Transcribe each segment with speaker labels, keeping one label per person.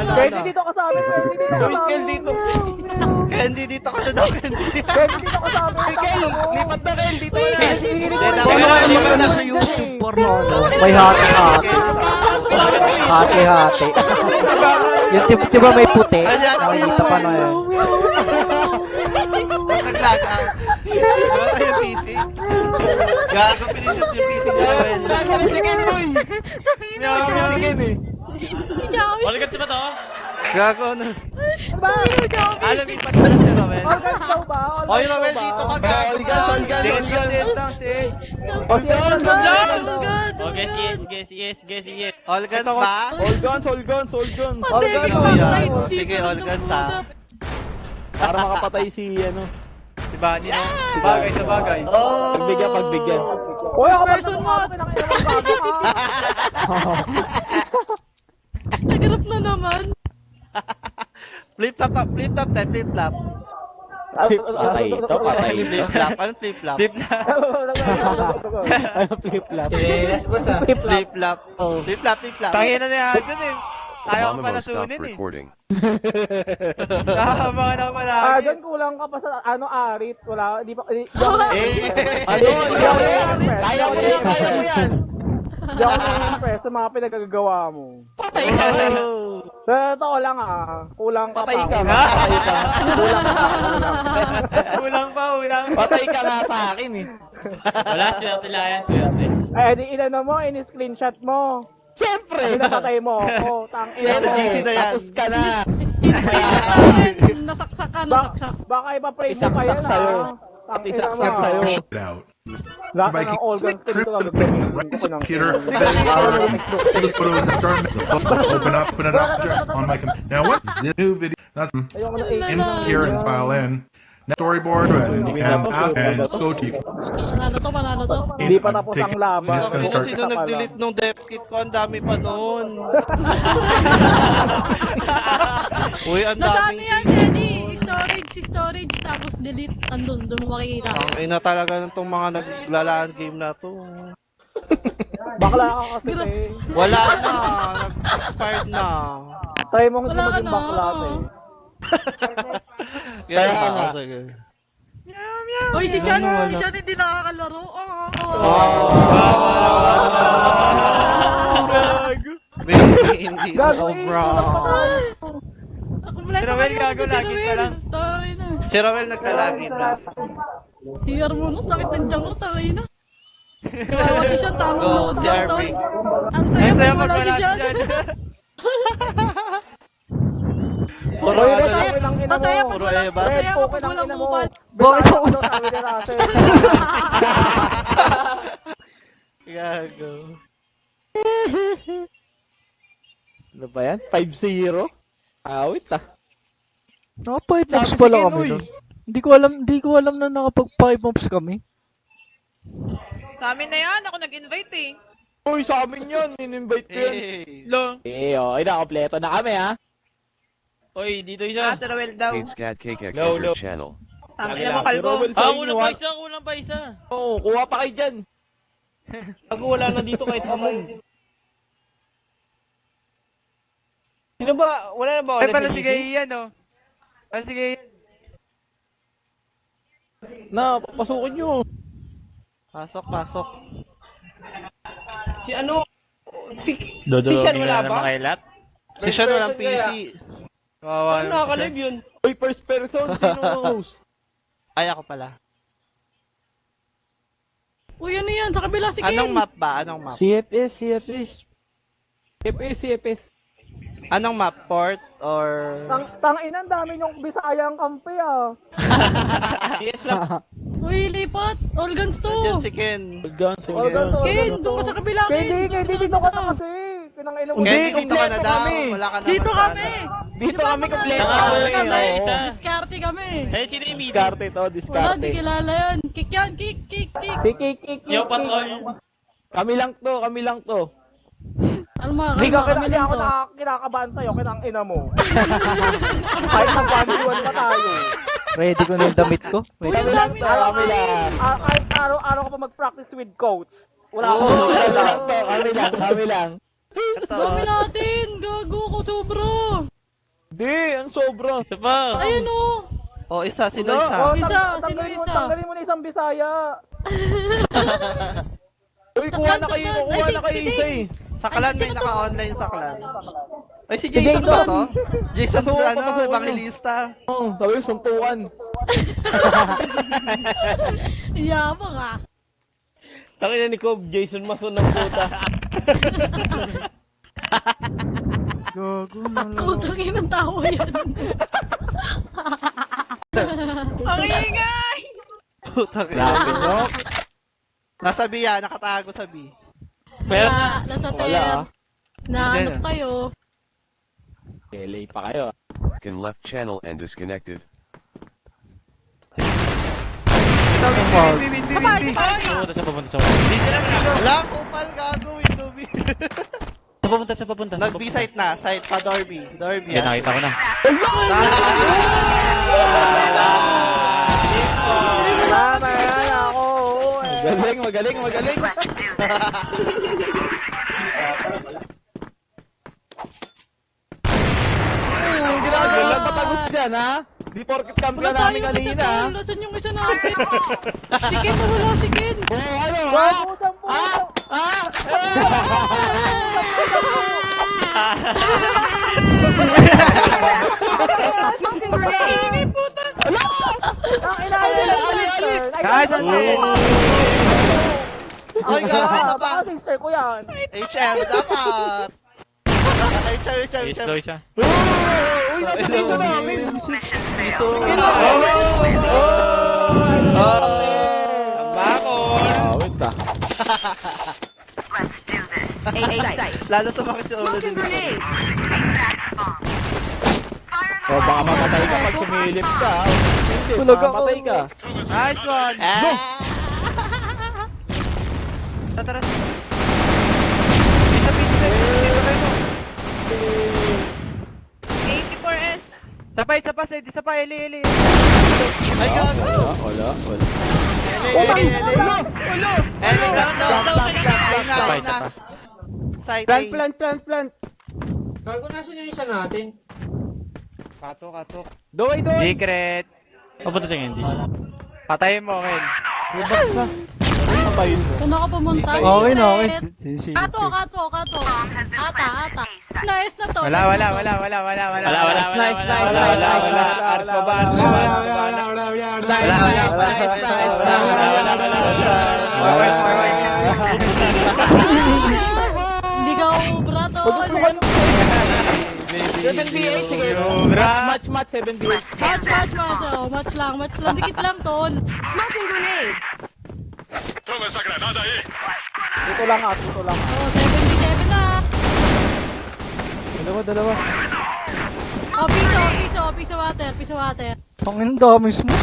Speaker 1: Candy dito ka sa amin, Candy dito ka sa amin.
Speaker 2: Kel dito.
Speaker 3: Candy, dito ka na daw, Candy.
Speaker 1: Candy dito ka sa amin.
Speaker 2: Kel, lipat na Kel, dito na.
Speaker 4: Paano kayo magano sa YouTube porno? May hati-hati. Hati-hati. Yung di ba may puti? Nakikita pa na yun.
Speaker 3: Nag-lag out. Wala yung PC. Gago, pinindot yung PC ni Joel.
Speaker 2: Lagi na si Ken, boy. Lagi si Ken eh.
Speaker 5: Balikan siya ba to?
Speaker 3: Gago, ano?
Speaker 1: Ba?
Speaker 3: Alam, ipat na lang si Joel.
Speaker 1: Organs daw ba?
Speaker 3: Oy, Joel, dito ka, gago.
Speaker 5: Okay, sige.
Speaker 3: All guns ba?
Speaker 2: All guns.
Speaker 3: Sige, all guns ha.
Speaker 2: Para makapatay si ano.
Speaker 5: Si Bani, no? Sa bagay.
Speaker 3: Oh!
Speaker 2: Pagbigyan.
Speaker 1: Uy, ako
Speaker 6: Person mo. Nagrap na naman.
Speaker 3: Flip-flop tayo, flip-flop.
Speaker 2: Patay ito, patay.
Speaker 3: Flip-flop, anong flip-flop?
Speaker 2: Ano flip-flop?
Speaker 3: Flip-flop. Flip-flop.
Speaker 5: Tangina na yan dun eh. Ayaw ko
Speaker 7: Mama
Speaker 5: pala
Speaker 7: Mo, stop
Speaker 5: sunin eh.
Speaker 7: recording.
Speaker 5: Nakahabangan ako palagi.
Speaker 1: Doon kulang ka pa sa arit. Wala, di pa, di
Speaker 2: Ano? Kaya mo yan.
Speaker 1: ako na-impress sa mga pinagagawa mo.
Speaker 2: Patay ka na.
Speaker 1: Sa totoo lang kulang ka
Speaker 2: Patay
Speaker 1: pa.
Speaker 2: ka.
Speaker 5: Ulang pa.
Speaker 2: Patay ka nga sa akin eh.
Speaker 5: Wala, swerte lang yan, swerte.
Speaker 1: Eh, di inano mo, in-screenshot mo.
Speaker 2: Siyempre.
Speaker 1: Pinapatay mo ako, tangina mo.
Speaker 3: Easy na yan.
Speaker 2: Tapos ka na.
Speaker 6: Nasaksak ka.
Speaker 1: Baka ipa-pray mo pa yan
Speaker 2: Isaksak sa'yo.
Speaker 1: Tangina mo.
Speaker 2: Isaksak sa'yo.
Speaker 8: It out.
Speaker 1: Lahat
Speaker 8: If I
Speaker 1: ng
Speaker 8: keep
Speaker 1: organs ko dito
Speaker 8: the
Speaker 1: gagawin ko ng
Speaker 8: computer, this photo is starting to open it up just on my computer. Now what is this new video? That's
Speaker 1: Ayoko na
Speaker 8: in here and file in. Now storyboard and ask and go to
Speaker 6: Manalo to.
Speaker 1: Hindi pa tapos ang laban.
Speaker 8: It's gonna
Speaker 3: Oo,
Speaker 8: start.
Speaker 3: sino nag-delete nung dev kit ko? Ang dami pa noon. Uy, ang
Speaker 6: Nasa ano
Speaker 3: daming...
Speaker 6: yan, Jenny? Storage, tapos delete. Andun, doon mo makikita.
Speaker 3: Ang ina talaga ng tong mga naglalaan game na to.
Speaker 1: Bakla ka kasi eh.
Speaker 3: Wala na. Nag-expired na.
Speaker 1: Try mo hindi
Speaker 6: Wala ka
Speaker 1: maging
Speaker 6: na.
Speaker 1: bakla eh.
Speaker 3: Kaya
Speaker 2: nga.
Speaker 3: nga. Sige.
Speaker 6: Uy, si Sean hindi nakakalaro.
Speaker 3: Baby, hindi
Speaker 1: Gago
Speaker 3: na,
Speaker 1: eh.
Speaker 3: bro.
Speaker 6: Kompleto
Speaker 5: Si Romel, gago, lagi pa lang.
Speaker 6: Taray na.
Speaker 3: Si Roel nagkalagi na.
Speaker 6: Si Armono, sakit ng tiyan ko, taray na. Kawawa si Sean, tamang load lang to. Ang saya
Speaker 5: Saya
Speaker 6: pag wala si Sean. Masaya pag wala pag walang mupal.
Speaker 4: Bakit ako?
Speaker 3: Gago.
Speaker 2: Ano ba yan? 5-0? Awit ah.
Speaker 4: Naka 5 moves
Speaker 2: Sabi
Speaker 4: pala
Speaker 2: si Ken,
Speaker 4: kami
Speaker 2: uy.
Speaker 4: nun. Hindi ko alam na nakapag 5 moves kami.
Speaker 9: Sa amin na yan, ako nag-invite eh.
Speaker 2: Uy, sa amin yun. In-invite ko yun.
Speaker 3: Hey.
Speaker 5: Lo.
Speaker 2: Okay na, kompleto na kami ha.
Speaker 5: Oy, dito isa.
Speaker 9: Ate Roel daw.
Speaker 7: Kate Scat Cake
Speaker 5: No,
Speaker 7: entered
Speaker 5: no.
Speaker 7: channel.
Speaker 9: Tangin na mo
Speaker 2: Si
Speaker 9: kalbo.
Speaker 2: Robel sa inyo ha.
Speaker 5: Kulang pa isa.
Speaker 2: Oo, kuha pa kayo dyan.
Speaker 5: Ako wala na dito kahit kamay. Sino ba? Wala na ba ulit? Ay, pala si Gaian, no? Pala si Gaian.
Speaker 2: Na, papasukin nyo.
Speaker 3: Pasok.
Speaker 9: Si ano?
Speaker 5: Dodolo,
Speaker 9: Sean, wala ba?
Speaker 5: Kailat?
Speaker 3: Si Sean walang PC.
Speaker 5: Kawawa
Speaker 9: Ano nakakalive yun?
Speaker 2: Uy, first person. Sino ang host?
Speaker 3: Ay, ako pala.
Speaker 6: Uy, ano yan? Sa kabila si
Speaker 3: Anong
Speaker 6: Ken.
Speaker 3: map ba? Anong map?
Speaker 4: CFS.
Speaker 2: CFS.
Speaker 3: Anong map? Port or...
Speaker 1: Tangina, dami yung Bisayang kampi ah.
Speaker 6: Uy, lipat. All guns to.
Speaker 3: Diyan si Ken.
Speaker 2: Guns.
Speaker 6: Ken, doon ka sa kabila, Ken.
Speaker 1: Hindi dito ka na kasi. Pinangailan mo.
Speaker 3: Hindi, dito ka na
Speaker 2: kompleto
Speaker 3: daw.
Speaker 2: kami.
Speaker 3: Wala ka na.
Speaker 6: Dito kami.
Speaker 2: Dito
Speaker 6: Di ba
Speaker 2: kami
Speaker 6: mga-
Speaker 2: kompleto.
Speaker 6: Diskarte
Speaker 5: Wala
Speaker 6: kami.
Speaker 5: isa.
Speaker 6: Diskarte kami.
Speaker 5: Eh, sino yung meeting?
Speaker 2: Diskarte to,
Speaker 6: Wala, di
Speaker 2: diskarte.
Speaker 6: kilala yan. Kick yan, kick.
Speaker 1: Kik.
Speaker 5: Yo, patrol.
Speaker 2: Kami lang to.
Speaker 6: Alma,
Speaker 1: Hindi ka
Speaker 6: kami lang
Speaker 1: ako
Speaker 6: to.
Speaker 1: kinakabahan sa'yo, kinang ina mo. Kahit nag-1v1 pa tayo.
Speaker 4: Ready ko na yung damit ko.
Speaker 6: Uy,
Speaker 4: Wait.
Speaker 6: ang dami na.
Speaker 2: Kami lang.
Speaker 1: Kahit araw-araw ka pa mag-practice with coach. Wala
Speaker 3: Oo,
Speaker 1: akong
Speaker 2: Kami lang to, kami lang.
Speaker 6: Dami natin. Gago ko sobra.
Speaker 2: Hindi, ang sobra.
Speaker 5: Isa pa.
Speaker 6: Ayun o.
Speaker 3: Oh, isa. Sino
Speaker 1: Oh,
Speaker 3: isa?
Speaker 6: Isa,
Speaker 1: tanggalin
Speaker 6: sino isa?
Speaker 1: Tanggalin mo na isang Bisaya.
Speaker 2: Uy,
Speaker 6: Sa
Speaker 2: kuha
Speaker 6: plan,
Speaker 2: na
Speaker 6: sa
Speaker 2: kayo.
Speaker 6: plan.
Speaker 2: Kuha
Speaker 6: Ay,
Speaker 2: na kayo
Speaker 6: si
Speaker 2: isa
Speaker 6: Dave.
Speaker 2: eh.
Speaker 3: Sa clan, may
Speaker 6: sino to?
Speaker 3: naka-online sa clan. Ay, si
Speaker 1: Jason.
Speaker 3: Jason ba to? Jason,
Speaker 2: Pasok,
Speaker 3: ano,
Speaker 2: pasok.
Speaker 3: evangelista.
Speaker 2: Oh, sabi yung suntukan.
Speaker 6: Yabang ah.
Speaker 5: Tangina ni Cobb, Jason Mason ng puta.
Speaker 6: Utang ng tawa yan.
Speaker 9: Ang ingay!
Speaker 3: Putang
Speaker 2: Grabe,
Speaker 3: ina.
Speaker 2: no?
Speaker 3: Nasa B yan, nakatago sa B.
Speaker 6: Wala, nasa
Speaker 2: Wala,
Speaker 6: ter.
Speaker 2: ah.
Speaker 6: Nahanap kayo.
Speaker 2: LA pa kayo.
Speaker 7: Can left channel and disconnected.
Speaker 6: Sabay, sabay.
Speaker 5: Pupunta sa pupunta sa
Speaker 3: Wala, kupal, gago, window B.
Speaker 5: Sa pupunta.
Speaker 3: Nag-B-site na, site pa, Dorby. Dorby,
Speaker 5: Yan,
Speaker 3: ah.
Speaker 5: nakita ko na.
Speaker 1: Tama yan ako.
Speaker 2: Magaling, magaling, magaling. Ginagawa ba tapos dyan, ha? Di porkit
Speaker 6: Wala
Speaker 2: kampiyan namin
Speaker 6: tayong isa
Speaker 2: kanina, ha?
Speaker 6: tol. Nasaan yung isa natin? Si Ken, wala si Ken.
Speaker 2: Oh, ano, ha?
Speaker 1: Bago sa puto.
Speaker 2: Ha?
Speaker 1: Ang inaayos na sister.
Speaker 5: Guys, ang sakit.
Speaker 3: Ay, gago,
Speaker 1: Ah,
Speaker 3: pa.
Speaker 1: baka sister ko yan.
Speaker 3: HM, dapat. HM.
Speaker 5: Slow isa.
Speaker 2: Uy, nasa piso namin.
Speaker 5: Bakon.
Speaker 2: Wait, ah.
Speaker 3: Lalo sa bakit si Olo din.
Speaker 2: Oh, baka mamatay ka pag sumilip ka, ha? Hindi, mamatay ka.
Speaker 5: Nice one. Tataras. Isa pizza.
Speaker 9: 84S.
Speaker 5: Isa pa, Eli.
Speaker 3: Ay, gago.
Speaker 2: Wala.
Speaker 3: Site A.
Speaker 2: Plant.
Speaker 4: Gago, nasan yung isa natin?
Speaker 5: Katok.
Speaker 2: Doy.
Speaker 5: Secret. Papunta sa hindi. Patayin mo, Ken.
Speaker 2: Lubas na. Patayin mo.
Speaker 6: Kung ako pumunta,
Speaker 4: Okay na, okay.
Speaker 6: secret. Kato. Ata. Nice na to.
Speaker 5: Wala.
Speaker 2: Nice.
Speaker 5: Arko ba?
Speaker 6: Hindi ka ubra, tol.
Speaker 2: 7v8, sige. Match, 7v8.
Speaker 6: Match lang. Dikit lang, tol.
Speaker 1: Ito lang.
Speaker 6: Oh, 7v7 na.
Speaker 2: Dalawa.
Speaker 6: Oh, piso water.
Speaker 4: Pangin dami mo.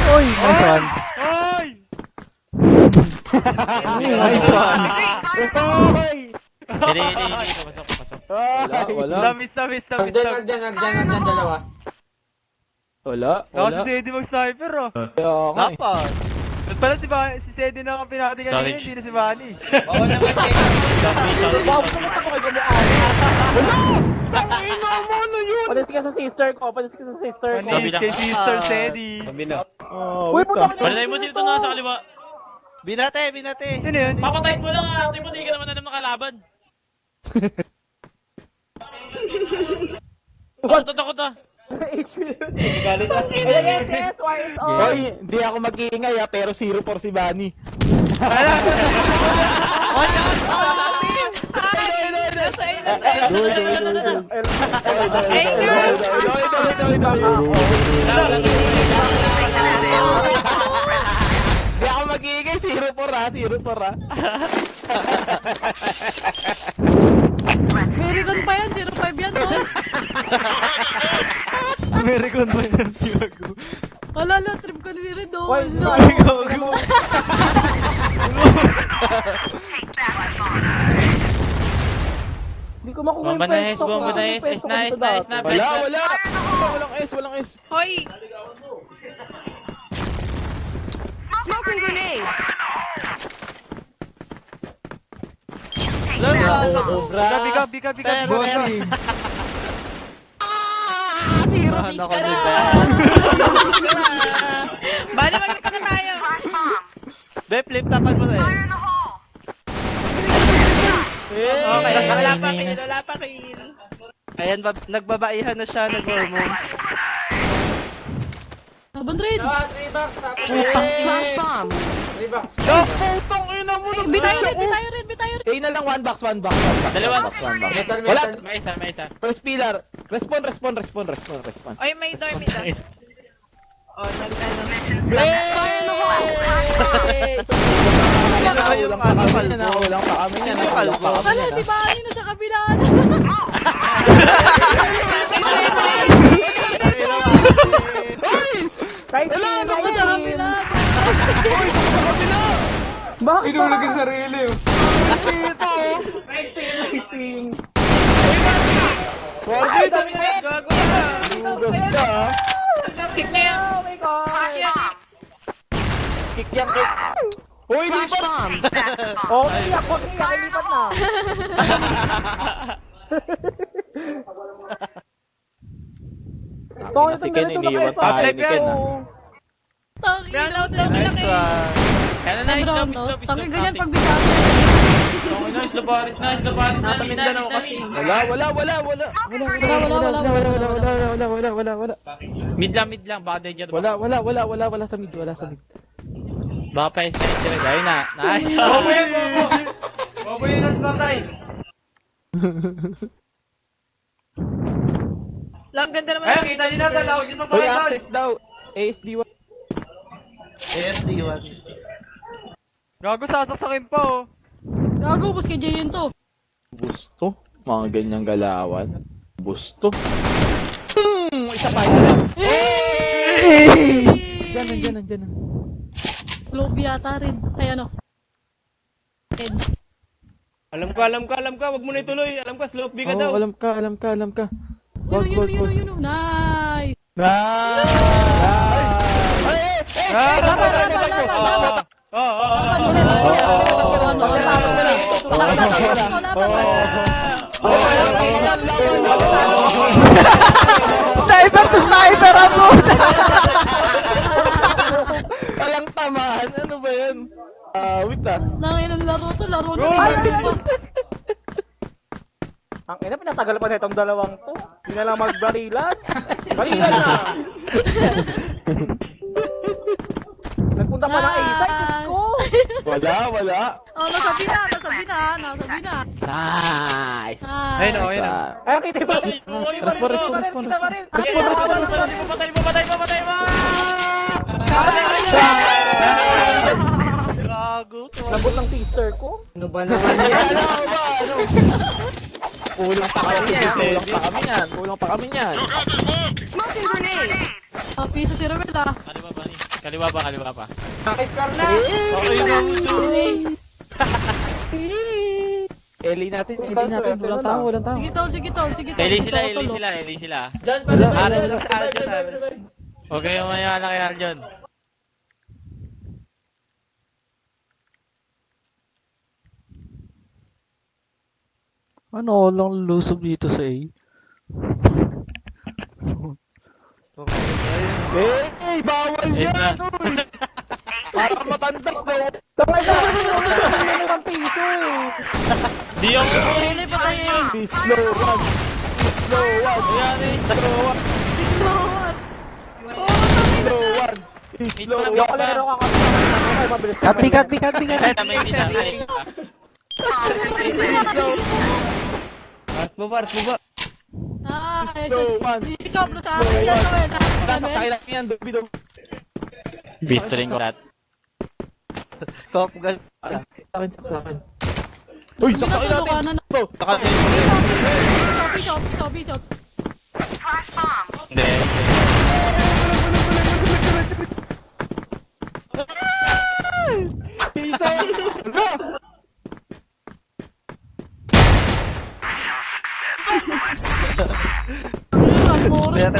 Speaker 4: Oy, nice one. Nice one.
Speaker 2: Oy!
Speaker 5: Eli. Pasok.
Speaker 2: Wala.
Speaker 5: Miss.
Speaker 4: Nagdyan, dalawa.
Speaker 2: Wala.
Speaker 5: Si Sedi mag-sniper, oh.
Speaker 2: Kaya nga eh.
Speaker 3: Dapat.
Speaker 5: Ba't pala si Sedi na ang pinakati kanina, hindi na si Manny.
Speaker 1: Panis ka sa sister ko. Panis ka sa sister ko.
Speaker 5: Panis kay Sister Sedi.
Speaker 2: Oh,
Speaker 1: Uy,
Speaker 2: wait
Speaker 1: puta
Speaker 2: ka.
Speaker 1: ka.
Speaker 5: Palay mo sino ito na sa kaliwa.
Speaker 3: Binate.
Speaker 5: Sino yun? Papatayin mo lang, ate mo, di ka naman alam nakalaban. Takot ah.
Speaker 1: HP. Galit na. Yes, why is on?
Speaker 2: Hoy, hindi ako mag-iingay, ha, pero 0 for si Bunny. Hindi ako mag-iingay, 0 for, ha.
Speaker 6: American pa yan, 05 yan, tol.
Speaker 4: American ba yan? Gago.
Speaker 6: Wala, trip ko ni Redol.
Speaker 1: Why is on?
Speaker 4: Gago.
Speaker 1: Hindi ko makuha yung
Speaker 5: Bomba na
Speaker 1: pwesto ko.
Speaker 5: bomba na
Speaker 1: Yung pwesto ko
Speaker 5: nice,
Speaker 1: dito dati.
Speaker 5: na.
Speaker 2: Walang S.
Speaker 9: Hoy!
Speaker 3: Lalo.
Speaker 5: Biga.
Speaker 4: Bossing.
Speaker 9: Bali, magkita na tayo.
Speaker 3: Be, flip tapan mo na eh.
Speaker 9: Okay, wala pa kill.
Speaker 3: Ayan, nagbabaihan na siya, nag-hormone.
Speaker 6: Laban rin.
Speaker 2: Flash bomb!
Speaker 6: Bitayo rin.
Speaker 2: Kayo na lang, one box.
Speaker 5: Dalawa.
Speaker 2: Wala.
Speaker 5: May isa.
Speaker 2: First pillar. Respond.
Speaker 9: Ay, may door. Oh,
Speaker 2: Walang pa kami yan.
Speaker 6: Wala, si Manny na sa kabila. Ako sa kabila.
Speaker 4: Inulog yung sarili.
Speaker 9: Ay, dami na yan. Gago na.
Speaker 2: Lugos ka.
Speaker 9: Kick na yan. Oh my God.
Speaker 2: Kick yan. Uy, lipat!
Speaker 1: Oh, iyak, ilipat na.
Speaker 2: Kasi Ken iniiwan tayo ni Ken
Speaker 6: Tangi
Speaker 9: Brown
Speaker 6: na
Speaker 9: out
Speaker 6: sa
Speaker 9: lang,
Speaker 6: kabila.
Speaker 9: bilang eh.
Speaker 5: Kaya na,
Speaker 6: Brown,
Speaker 5: stop.
Speaker 6: no? Tangi ganyan pag bisado.
Speaker 5: Okay, nice, Lobaris.
Speaker 9: Mindanao kasi.
Speaker 2: Wala.
Speaker 5: Mid lang, baka danger.
Speaker 2: Wala sa mid.
Speaker 5: Baka pa yung sila. Dahil na. Nice.
Speaker 3: Bobo yun at patay.
Speaker 9: Lang, ganda naman.
Speaker 3: Ayun, kita nyo na, dalaw nyo sa
Speaker 2: Uy,
Speaker 3: sakay.
Speaker 2: access daw. ASD1.
Speaker 3: ASD1.
Speaker 5: Gago, sasasakin pa oh.
Speaker 6: Gago, bus kay Jay yun to.
Speaker 2: Busto. Mga ganyang galawan. Busto. Isa pa yun. Diyan.
Speaker 6: Slow yata rin. Ay ano. Ed.
Speaker 5: Alam ka. Wag mo na ituloy. Alam ka, slope biga daw.
Speaker 2: Alam ka.
Speaker 6: Yun. Nice.
Speaker 5: Laban.
Speaker 6: Laban ulit.
Speaker 4: Sniper to sniper ako!
Speaker 2: Walang tamaan. Ano ba yan? Wait ah.
Speaker 6: Nangin ang laro na rin pa.
Speaker 1: Ang ina, pinatagal pa na itong dalawang to. Hindi na lang magbarilan. Barilan na! Nagpunta pa ng A-side, Diyos ko!
Speaker 2: Wala.
Speaker 6: Oh, nasabi na.
Speaker 2: Nice.
Speaker 5: Ayun.
Speaker 1: Ay, kita ba?
Speaker 2: Respond.
Speaker 5: Patay mo. Gago.
Speaker 1: Labot ng sister ko.
Speaker 4: Ano ba naman yan?
Speaker 2: Kulang pa kami yan.
Speaker 6: Piso si Romel ah.
Speaker 5: Kaliwa pa.
Speaker 4: Nakiscar na!
Speaker 5: Okay na mo.
Speaker 2: Eli natin. Walang tao.
Speaker 6: Sige tol.
Speaker 5: Eli sila.
Speaker 4: Diyan pa na.
Speaker 5: Okay, mamaya na kay Arjon.
Speaker 4: Ano lang lusob dito sa A?
Speaker 2: Bawal
Speaker 5: Ayun na.
Speaker 2: Para matandas daw.
Speaker 1: Ang piso eh.
Speaker 5: Di yung...
Speaker 6: Eli patayin.
Speaker 2: Slow one.
Speaker 5: Ayan eh.
Speaker 2: Slow one.
Speaker 1: Kalero ka kasi. Ay, mabilis ka.
Speaker 4: Cut me.
Speaker 5: Ay, tamay nila. Art mo ba?
Speaker 2: Slow one.
Speaker 6: Ikaw plus sa akin yan Romel.
Speaker 2: Nasa kailan yan. Dubi.
Speaker 5: Bistring ko lahat.
Speaker 2: Sa akin. Uy, sa akin natin.
Speaker 6: Shopee.
Speaker 5: Hindi.
Speaker 2: Isa.
Speaker 6: Moros.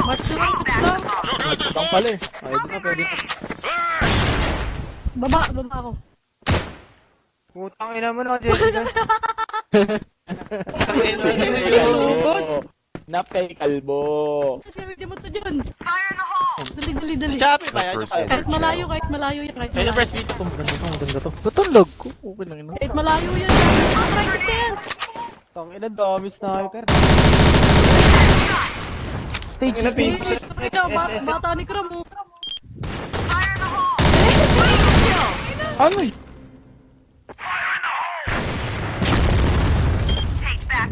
Speaker 6: Match lang.
Speaker 2: Bang pala eh. Pwede na.
Speaker 6: Baba ako.
Speaker 5: Putang ina mo na, Jessica.
Speaker 2: Napay kalbo.
Speaker 6: Hindi mo to dyan. Dali.
Speaker 3: Choppy ba yan?
Speaker 7: First
Speaker 6: Kahit malayo yan. Kahit
Speaker 5: Ayun,
Speaker 6: malayo.
Speaker 5: press B.
Speaker 2: Maganda to. Ba't ang lag ko? Okay lang yun.
Speaker 6: Kahit malayo yan. Try kita yan.
Speaker 2: Tangina, dami sniper. Stage is
Speaker 6: Bata ni Kram mo.
Speaker 2: Ano eh?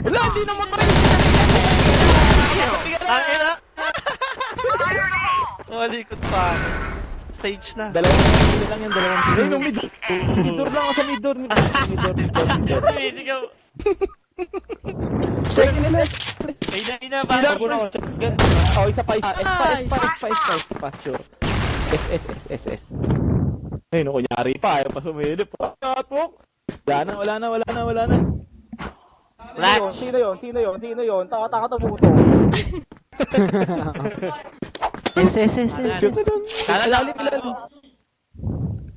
Speaker 2: Wala, hindi naman pa rin.
Speaker 3: Tangina! Malikot pa. Sage na.
Speaker 2: Dalawang pili lang yan, dalawang pili. Ayun, mid. Midor lang ako sa midor. Midor.
Speaker 3: Ikaw.
Speaker 2: Second is
Speaker 3: Ina, ba?
Speaker 2: Oh, isa pa. Espa. Sure. S. Ayun, kunyari pa. Ayaw pa sumilip. Catwalk. Wala na.
Speaker 3: Flash.
Speaker 1: Sino yun? Taka tumuto.
Speaker 4: Yes.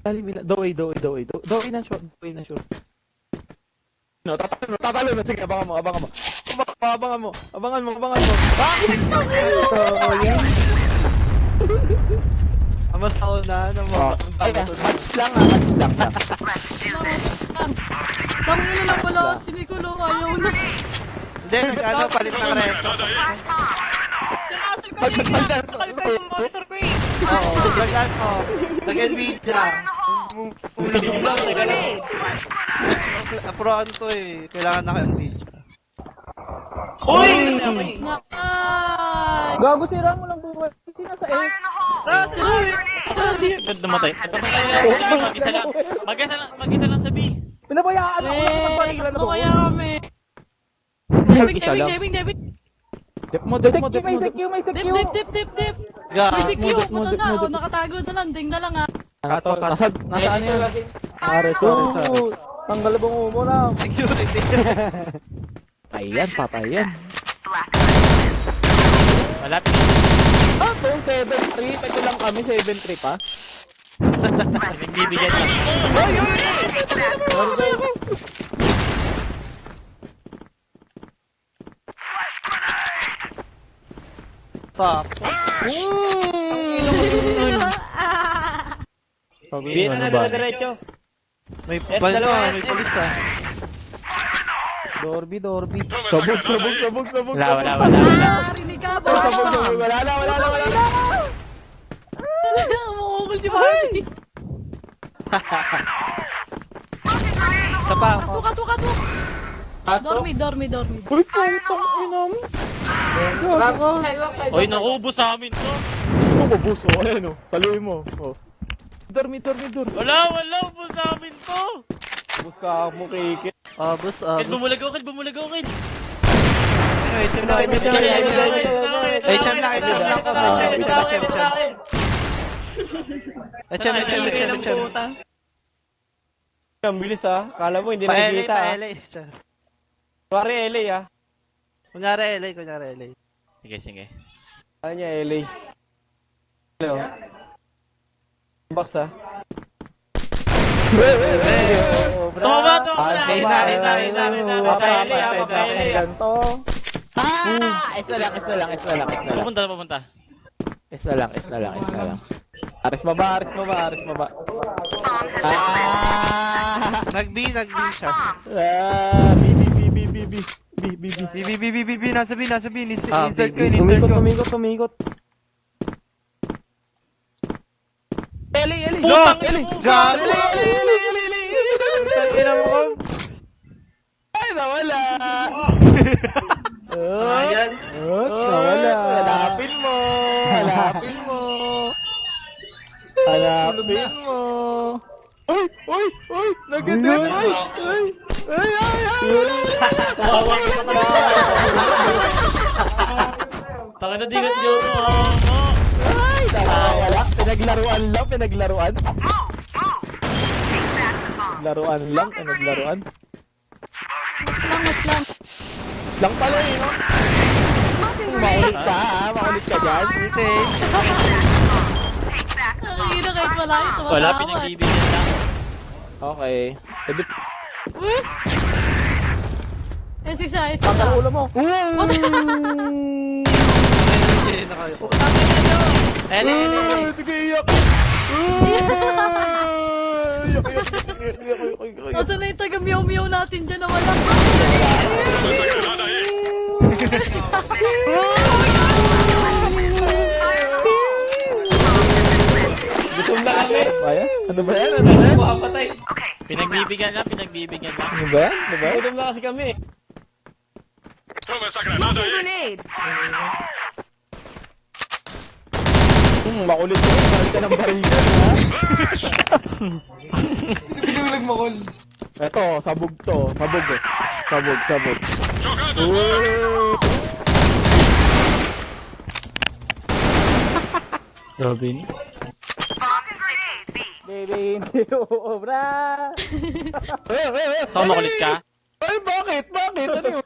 Speaker 2: Lalim. Daway na short. No, tatalo na. Sige, abangan mo. Abangan mo. Bakit?
Speaker 3: Mas ako na.
Speaker 2: Match lang.
Speaker 6: Tama na lang pala. Tinigulo. Ayaw na.
Speaker 3: Hindi, palit ng reto.
Speaker 9: Monitor ko eh.
Speaker 3: Oo, nag-Nvidia.
Speaker 9: Ulabis lang, teka lang.
Speaker 3: Aproan ko eh. Kailangan naka-Nvidia.
Speaker 9: Uy!
Speaker 6: Nakay!
Speaker 1: Gago, sira mo lang buhay. Sino sa S?
Speaker 5: Ba't namatay? Mag-isa lang sa B.
Speaker 1: Pinabayaan ako lang
Speaker 6: Weh,
Speaker 1: magpalilan
Speaker 6: tatlo
Speaker 1: ako.
Speaker 6: kaya kami. Debing.
Speaker 2: Dep mo.
Speaker 1: May CQ.
Speaker 6: Dip.
Speaker 3: Ga.
Speaker 6: May CQ, puta na. O, nakatago na lang. Ding na lang ha.
Speaker 2: Nasaan yun? Ares.
Speaker 1: Tanggal bang umo na.
Speaker 3: Security.
Speaker 2: Patay yan.
Speaker 5: Malapit.
Speaker 2: Kung 7-3, pwede lang kami 7-3 pa.
Speaker 5: Nagbibigyan lang.
Speaker 3: Stop.
Speaker 5: B na diretso.
Speaker 3: May pulis ah.
Speaker 2: Dorby. Sabog.
Speaker 5: Wala.
Speaker 6: Rinig ka ba?
Speaker 2: Sabog. Wala na.
Speaker 6: Umukul si Barbie.
Speaker 3: Isa pa.
Speaker 6: Katuk. Dormi.
Speaker 2: Uy, putang ina mo.
Speaker 5: Oy, naubos sa amin to.
Speaker 2: Bubuso. Ayan o. Taluin mo. Dormi.
Speaker 5: Wala, ubos sa amin to.
Speaker 1: Buska mo kikit.
Speaker 3: Abos.
Speaker 5: Kid, bumulagaw, Kid.
Speaker 1: Ang bilis ha. Kala mo hindi nakikita ha.
Speaker 3: Pa-LA.
Speaker 1: Kunyari LA ha.
Speaker 3: Kunyari LA.
Speaker 5: Sige.
Speaker 1: Kala niya LA. Hello. Box ha.
Speaker 5: Toma.
Speaker 1: Ganto.
Speaker 2: Isa lang.
Speaker 5: Pupunta.
Speaker 2: Isa lang. Ares baba.
Speaker 3: Nag-B siya.
Speaker 1: B. Nasa B.
Speaker 3: Ah,
Speaker 1: Insert ko.
Speaker 2: Tumikot. Eli.
Speaker 5: Putang
Speaker 2: Eli.
Speaker 3: Gago.
Speaker 1: Ina mo ko.
Speaker 2: Ay, nawala.
Speaker 3: Ayan.
Speaker 2: Nawala. Hanapin mo. Uy. Naganda. Ay.
Speaker 5: Taka na digat yun.
Speaker 2: Ay, wala. Pinaglaruan. Pinaglaruan.
Speaker 6: Match lang.
Speaker 2: Lang pala eh, no? Makulit ka dyan.
Speaker 6: Ang ina kahit wala ito.
Speaker 5: Wala, pinagbibigyan lang.
Speaker 2: Okay. Edi,
Speaker 6: Uy! S6 ah, S6
Speaker 1: Tanggal
Speaker 6: ah.
Speaker 1: ulo mo.
Speaker 2: sige, iyak.
Speaker 6: Asa na yung taga-meow-meow natin dyan na wala.
Speaker 5: Gutom na kami.
Speaker 2: Ano ba yan? Ano ba yan?
Speaker 5: Mapatay. Pinagbibigyan lang, pinagbibigyan lang.
Speaker 2: Ano ba yan? Ano ba yan?
Speaker 5: Gutom na kasi kami.
Speaker 2: Makulit ko. Bakit ka ng baril dyan, ha?
Speaker 4: Pinulag mo ko.
Speaker 2: Eto, sabog to. Sabog eh. Sabog.
Speaker 5: Robin.
Speaker 1: Baby, hindi obra.
Speaker 5: Ikaw makulit ka?
Speaker 2: Ay, bakit? Bakit? Ano yun?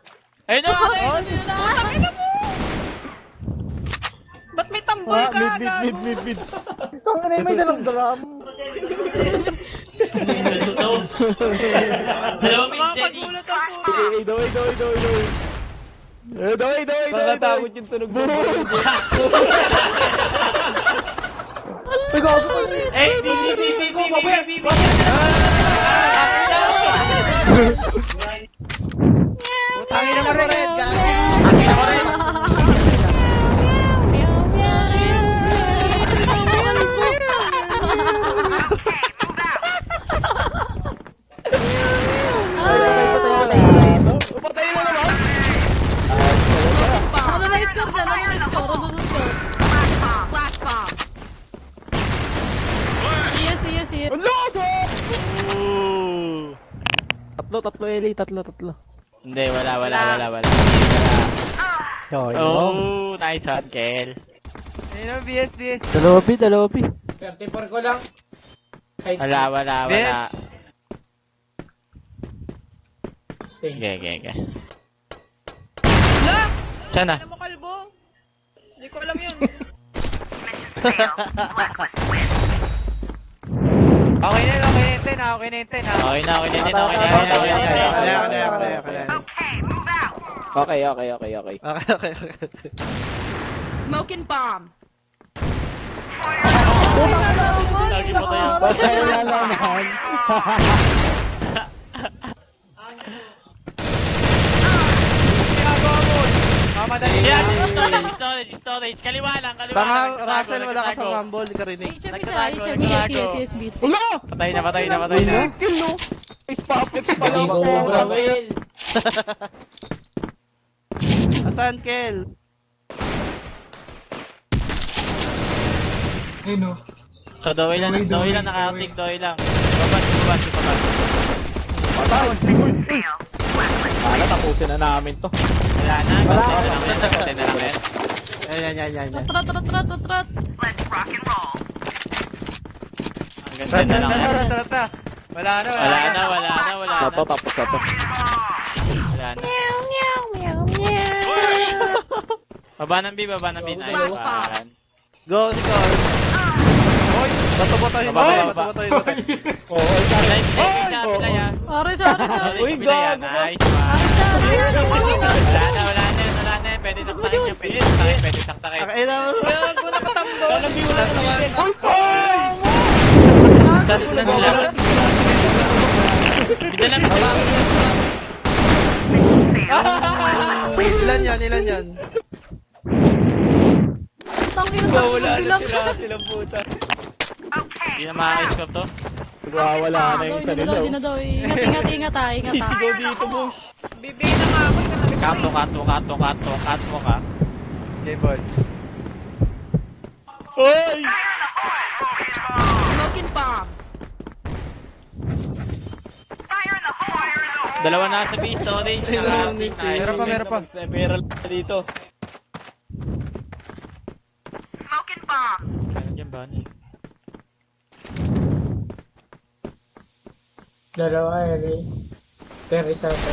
Speaker 5: Ayun na!
Speaker 6: Ano yun ah?
Speaker 9: Ba't may tambol ka?
Speaker 2: Mid.
Speaker 1: Tangin na may dalang drum.
Speaker 5: Dalawang mid, Jenny.
Speaker 9: Makapagmulat ang puta.
Speaker 2: Daway.
Speaker 5: Nakatawid yung tunog mo.
Speaker 1: Ay, gago ko.
Speaker 5: Eh, bibi.
Speaker 1: Tangin na mo rin.
Speaker 2: Patayin mo naman!
Speaker 6: Ano na score dyan? Ano na score? Yes.
Speaker 2: Ang lakas oh! Tatlo, Eli. Tatlo.
Speaker 5: Hindi, wala. Oh, nice one, Kel.
Speaker 1: Ayun ang BS.
Speaker 2: Dalawa, B.
Speaker 1: 34 ko lang.
Speaker 5: Wala.
Speaker 1: Yes.
Speaker 5: Okay. Sana.
Speaker 9: Ano mo kalbo? Hindi ko alam yun.
Speaker 1: Okay na yung 10 ha.
Speaker 5: Okay na.
Speaker 2: Okay.
Speaker 10: Smoking bomb.
Speaker 5: Lagi mo tayo.
Speaker 2: Patayin na naman.
Speaker 1: Mamadali
Speaker 5: Yan,
Speaker 1: na.
Speaker 5: storage. Kaliwa lang.
Speaker 1: Baka Russell wala ka sa rumble, di ka rinig.
Speaker 6: HM isa, HM. Yes, B.
Speaker 2: Wala!
Speaker 5: Patay na.
Speaker 2: Kill no? Face puppet pa lang.
Speaker 1: Asan, Kel?
Speaker 5: So, doy lang naka-active, doy lang. Babas.
Speaker 2: Patay. Wala, tapusin na namin to.
Speaker 5: Wala na. Patay na lang.
Speaker 1: Yan.
Speaker 6: Trot.
Speaker 5: Ang ganda na lang.
Speaker 1: Tara. Wala na.
Speaker 2: Tapos na to.
Speaker 5: Wala na. Baba ng B. Nice one.
Speaker 1: Go, si Carl. Hoy, bato-batohin mo.
Speaker 5: Baba. Pilay.
Speaker 6: Sorry.
Speaker 5: Uy, gago. Nice one. Wala na. Pwede saksakin.
Speaker 1: Ay, na.
Speaker 9: Gago na katambol.
Speaker 5: Sarap na nila.
Speaker 1: Ilan yan?
Speaker 6: Wala na
Speaker 1: Silang puta.
Speaker 5: Hindi na makaka-score to.
Speaker 2: Wala na yung isa nila.
Speaker 6: Daw. Ingat ah.
Speaker 1: Go dito mo.
Speaker 9: Bibi na nga ako.
Speaker 5: Kato mo ka.
Speaker 1: J-Ball.
Speaker 5: Oy!
Speaker 10: Smoking bomb.
Speaker 5: Dalawa na sa base, storage.
Speaker 1: Meron pa.
Speaker 5: Meron dito.
Speaker 10: Smoking bomb.
Speaker 5: Meron dyan ba?
Speaker 1: Dalawa, Eli. Pero isa sa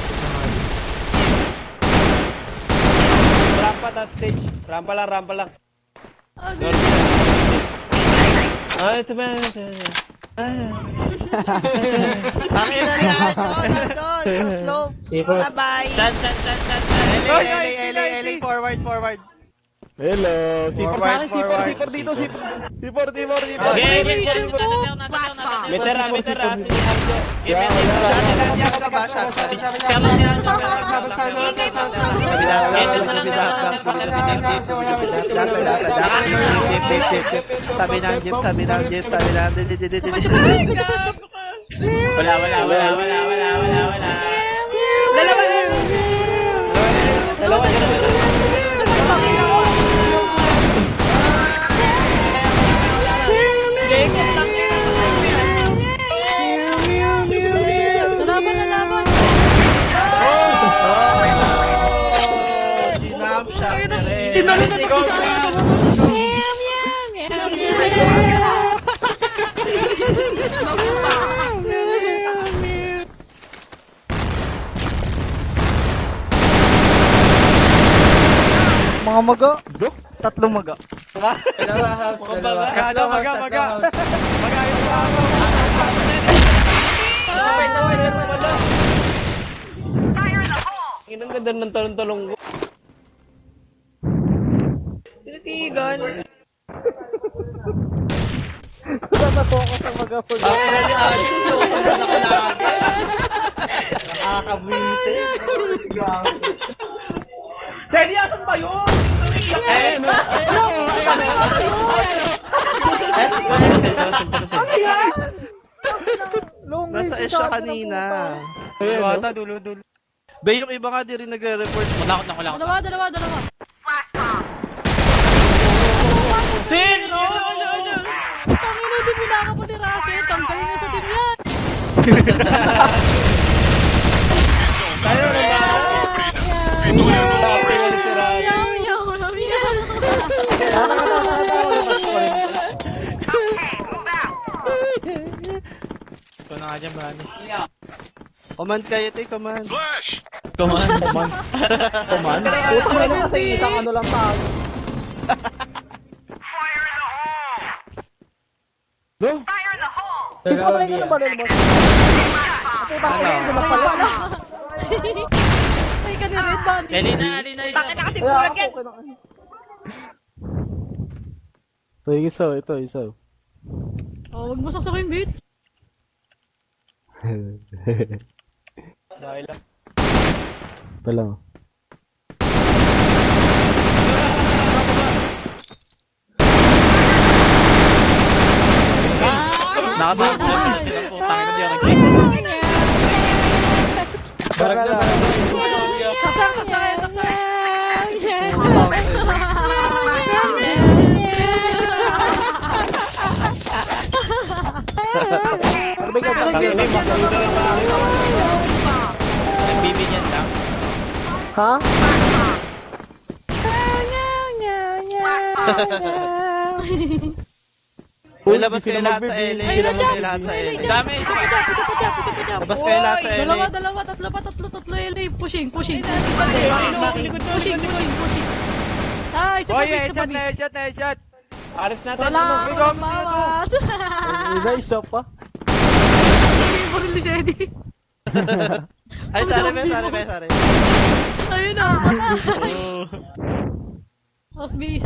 Speaker 1: Rampa na stage. Rampa lang.
Speaker 5: Ay, ito ba?
Speaker 9: Bye-bye.
Speaker 3: LA, forward.
Speaker 2: Hello. Sipor sa akin, sipor dito, sipor.
Speaker 5: Okay, Metera.
Speaker 3: Sabi ng jeep.
Speaker 5: Wala. Dalawa.
Speaker 6: Lalaban.
Speaker 3: Sinam siya.
Speaker 6: Tinalo na pag-isa.
Speaker 4: Mga maga. Tatlong maga.
Speaker 5: Ang ganda ng talong-talong ko.
Speaker 9: Tinitigan.
Speaker 1: Nasa-focus ang mag-afford.
Speaker 5: Nakakabwisit.
Speaker 1: Seryosan ba yun?
Speaker 3: Nasa S siya kanina.
Speaker 5: Dulo.
Speaker 3: Be, yung iba nga di rin nagre-report.
Speaker 5: Wala.
Speaker 6: Dalawa.
Speaker 5: Sino?
Speaker 6: Tangina, di pinaka pa ni Russell. Tanggalin niya sa team yan.
Speaker 5: Tayo na ba? Ito na nga dyan, Brani.
Speaker 3: Command kayo ito, command.
Speaker 2: Command.
Speaker 1: Putang ina kasi isang ano lang tayo.
Speaker 2: Go.
Speaker 1: Gusto ko rin yung baril mo. Putang ina yung
Speaker 6: Paano? Ay, ka ni Red Bunny.
Speaker 5: Alina.
Speaker 9: Bakit na kasi
Speaker 1: Kaya
Speaker 9: bulag
Speaker 1: ako,
Speaker 9: yan?
Speaker 2: Ito, isa.
Speaker 6: Oh, wag mo saksakin, bitch.
Speaker 5: Dahil lang.
Speaker 2: Ito lang.
Speaker 5: Nakabagod. Putang ina diyan.
Speaker 2: Barag na.
Speaker 6: Saksakin.
Speaker 5: Nagbibigyan lang.
Speaker 1: Ha?
Speaker 3: Labas kayo lahat sa LA.
Speaker 6: Ay,
Speaker 3: Labas
Speaker 6: nandiyan.
Speaker 3: kayo lahat sa LA.
Speaker 5: Dami.
Speaker 6: Isa pa dyan.
Speaker 3: Labas kayo lahat sa LA.
Speaker 6: Dalawa, tatlo, LA. Pushing. Pushing. Ah, isa pa,
Speaker 5: Oy,
Speaker 6: bitch, isa pa, bitch.
Speaker 5: headshot. Alis natin.
Speaker 6: Wala, walang bawas.
Speaker 2: Isa pa.
Speaker 6: Hindi mo rin ni Zeddy.
Speaker 3: Ay, sorry.
Speaker 6: Ayun na, patay. House B.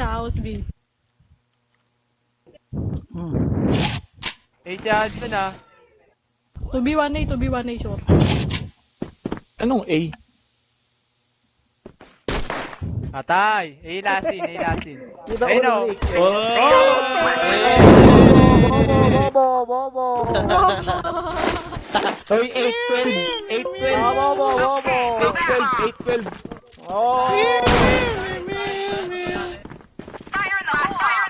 Speaker 5: 8 mo na.
Speaker 6: 2v1A, short.
Speaker 2: Anong A?
Speaker 5: Atay. Lasin.
Speaker 1: Kita ko
Speaker 5: Ayun o.
Speaker 1: rin
Speaker 5: Bobo.
Speaker 2: Oy, 8-12.
Speaker 1: Bobo.
Speaker 2: 8-12.
Speaker 1: Oh.
Speaker 10: Fire in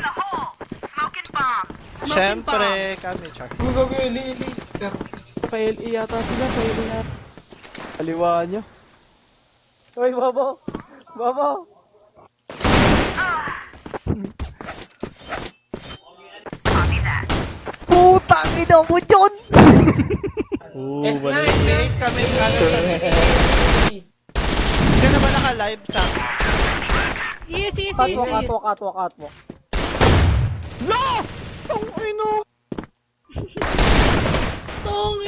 Speaker 10: the hole! Smoking bomb!
Speaker 3: Siyempre, kami, Chuck.
Speaker 2: Pa-LE yata sila. Kaliwa nyo.
Speaker 1: Uy, Bobo.
Speaker 4: Putang ina mo, John!
Speaker 3: Kami, Hindi ka naman naka-live, Chuck.
Speaker 6: Yes.
Speaker 1: Catwalk.
Speaker 6: Tong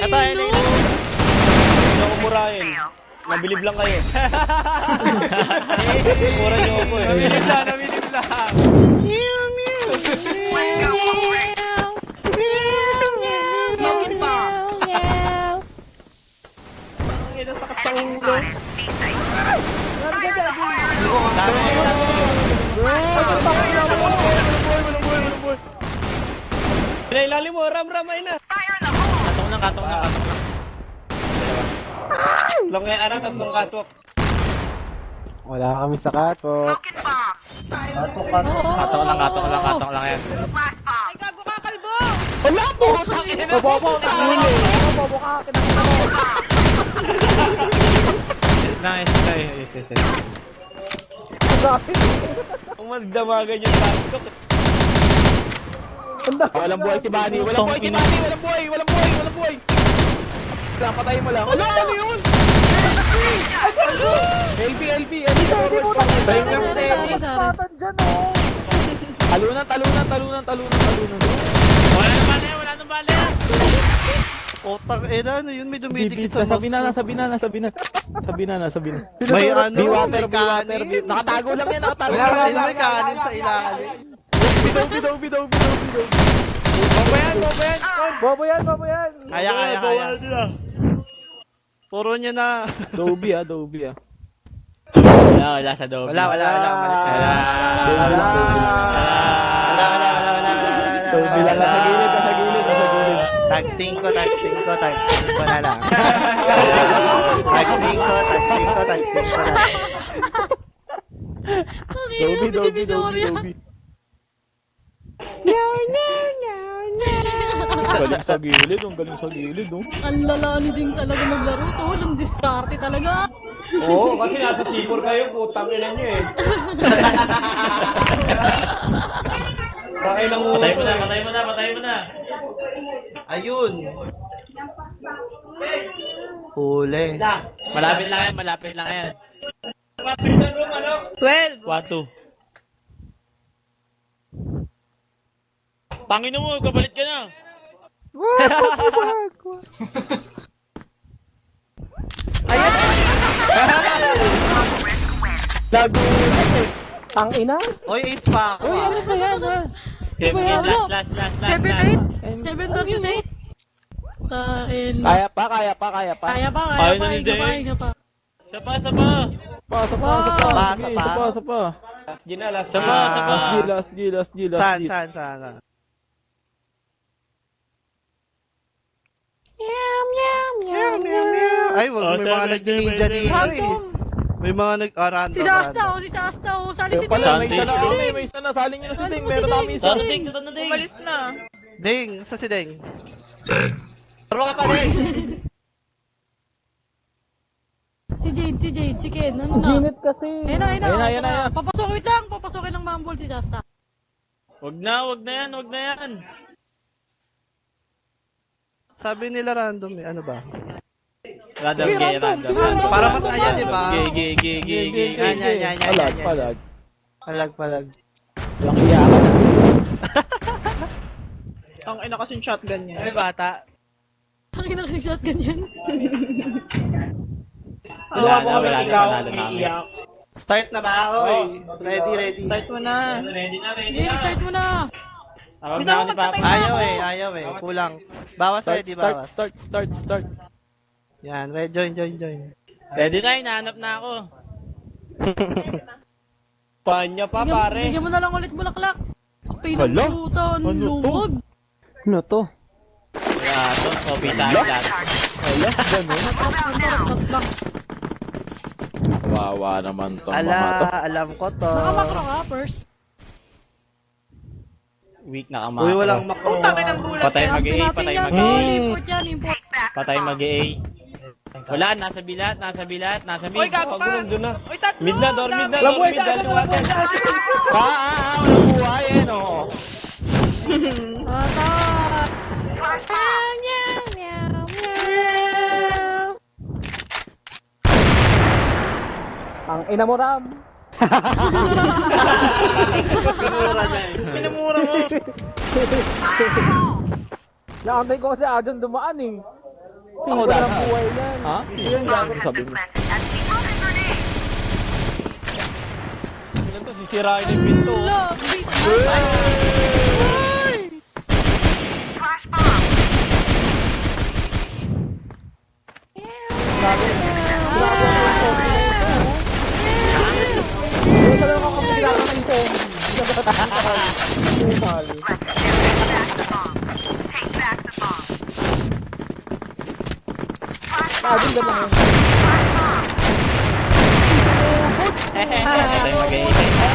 Speaker 5: Eto,
Speaker 6: ino.
Speaker 5: Hindi ako murahin. Nabilib lang kayo. Mura niyo ako eh. Nabilib lang.
Speaker 6: Smoking bomb.
Speaker 5: Ilalim mo, ram-ramay na. Katong na. Long anak at long katok.
Speaker 2: Wala kami sa katok.
Speaker 5: Katok lang yan.
Speaker 9: Ay, gago ka, kalbo!
Speaker 2: Wala po! Bobo ka! Bobo ka! Kinakita mo!
Speaker 5: Nice. Kung magdamagan yung katok.
Speaker 2: Walang buhay si Bunny! Walang buhay! Lang, patayin mo lang. Wala! Ano yun? LB! Ano yun? Talunan!
Speaker 5: Wala nang bala.
Speaker 3: Otang ina, ano yun? May dumidikit
Speaker 2: Bibit!
Speaker 3: sa
Speaker 2: Nasabi na!
Speaker 3: May ano,
Speaker 2: Be water!
Speaker 3: may kanin.
Speaker 2: Nakatago lang yan!
Speaker 3: May kanin sa ilalim.
Speaker 2: Bidaw!
Speaker 1: Bobo yan!
Speaker 5: Kaya.
Speaker 3: Puro niya na.
Speaker 2: Dobby ah.
Speaker 5: Wala sa Dobby.
Speaker 3: Wala. Malis na.
Speaker 2: Dobby lang nasa gilid.
Speaker 3: Tag 5 na lang. Tag 5 na lang.
Speaker 2: Dobby. Galing sa gilid, oh.
Speaker 6: Ang lalani din talaga maglaro to. Walang diskarte talaga.
Speaker 5: Oo, kasi nasa C4 kayo, putang ina nyo eh. Patay mo na.
Speaker 3: Ayun. Huli.
Speaker 5: Malapit lang yan.
Speaker 9: 12!
Speaker 5: 1-2. Panginoon mo, kapalit ka na.
Speaker 1: Ang ina?
Speaker 3: Oy, ace pa ako.
Speaker 2: Ano ba yan, ha?
Speaker 5: Last.
Speaker 6: 7-8? 7 versus 8? Tain.
Speaker 2: Kaya pa.
Speaker 6: Kaya pa. Hinga pa.
Speaker 5: Sapa.
Speaker 2: Sa pa.
Speaker 5: Ginala.
Speaker 2: Last G.
Speaker 3: Saan? Ay, wag may mga nag-ninja dito eh.
Speaker 6: Random.
Speaker 3: May mga nag-random.
Speaker 6: Si Sasta. Sali si
Speaker 2: Pala,
Speaker 6: Ding.
Speaker 2: may isa na. Saling nyo na si
Speaker 6: Saling
Speaker 2: Ding.
Speaker 6: mo si
Speaker 2: Meron
Speaker 6: Ding.
Speaker 2: kami isa.
Speaker 5: Ding.
Speaker 9: Umalis na.
Speaker 3: Ding, sa si Ding. Taro ka pa, Ding.
Speaker 6: Si Jade. Si Ken. Ano na?
Speaker 1: Ginit kasi.
Speaker 6: Ayun
Speaker 2: Ayun na.
Speaker 6: na. Papasokin ng mambol si Sasta.
Speaker 5: Wag na yan.
Speaker 3: Sabi nila random eh. Ano ba?
Speaker 5: Random.
Speaker 3: Para masaya, di ba?
Speaker 5: Gay.
Speaker 3: Yan.
Speaker 2: Palag.
Speaker 3: Walang
Speaker 2: iyakan.
Speaker 9: Ang ina kasing shotgun niya.
Speaker 5: Ay, bata.
Speaker 6: Tangin na kasi shotgun yan.
Speaker 5: Wala na, panalo namin.
Speaker 3: Start na ba? Oy, ready.
Speaker 9: Start mo na.
Speaker 6: Jade, start mo na.
Speaker 5: Tawag na ako ni Papa.
Speaker 3: Ayaw eh. Kulang. Bawas ready, bawas.
Speaker 2: Start.
Speaker 3: Yan, ready, join.
Speaker 5: Ready na, hinahanap na ako. Panya pa, pare.
Speaker 6: Bigyan mo na lang ulit bulaklak. Spain
Speaker 2: Hala?
Speaker 6: ng puta.
Speaker 2: Ano to?
Speaker 6: Luwag.
Speaker 2: Ano to?
Speaker 5: Wala to, copy tayo lahat.
Speaker 2: Wawa naman to. Mga to.
Speaker 3: Alam ko to.
Speaker 6: Nakamakro ka, first.
Speaker 5: Weak na kama.
Speaker 3: Uy, walang makro.
Speaker 9: Utangin ng bulat.
Speaker 5: Patay
Speaker 6: Kampi
Speaker 5: mag-A,
Speaker 6: natin
Speaker 5: patay
Speaker 6: yan.
Speaker 5: mag-A.
Speaker 6: Import yan, import.
Speaker 5: Patay mag-A. Wala, nasa bilat, nasa mid.
Speaker 9: Uy, gago ka.
Speaker 5: Doon na.
Speaker 9: Uy, tatlo.
Speaker 5: Mid na, door mid.
Speaker 1: Walang buhay sa
Speaker 5: dali
Speaker 1: akin,
Speaker 5: mo
Speaker 1: walang buhay
Speaker 5: natin.
Speaker 1: sa akin.
Speaker 2: Walang buhay eh, no?
Speaker 6: Tata.
Speaker 1: Ang ina mo, Ram.
Speaker 5: Pinura niya eh.
Speaker 9: Pinamura mo.
Speaker 1: Nakantay ko kasi Adon dumaan eh.
Speaker 2: Ako
Speaker 1: Singko
Speaker 2: dahil.
Speaker 1: ng buhay yan.
Speaker 2: Ha?
Speaker 1: Hindi yan gago sabi mo.
Speaker 5: Ano to, sisirain yung pinto.
Speaker 6: Look, please.
Speaker 1: Hindi ka lang kakapila ka ng phone. Hindi ka Adon ka lang.
Speaker 5: Ito yung mag-iisay na.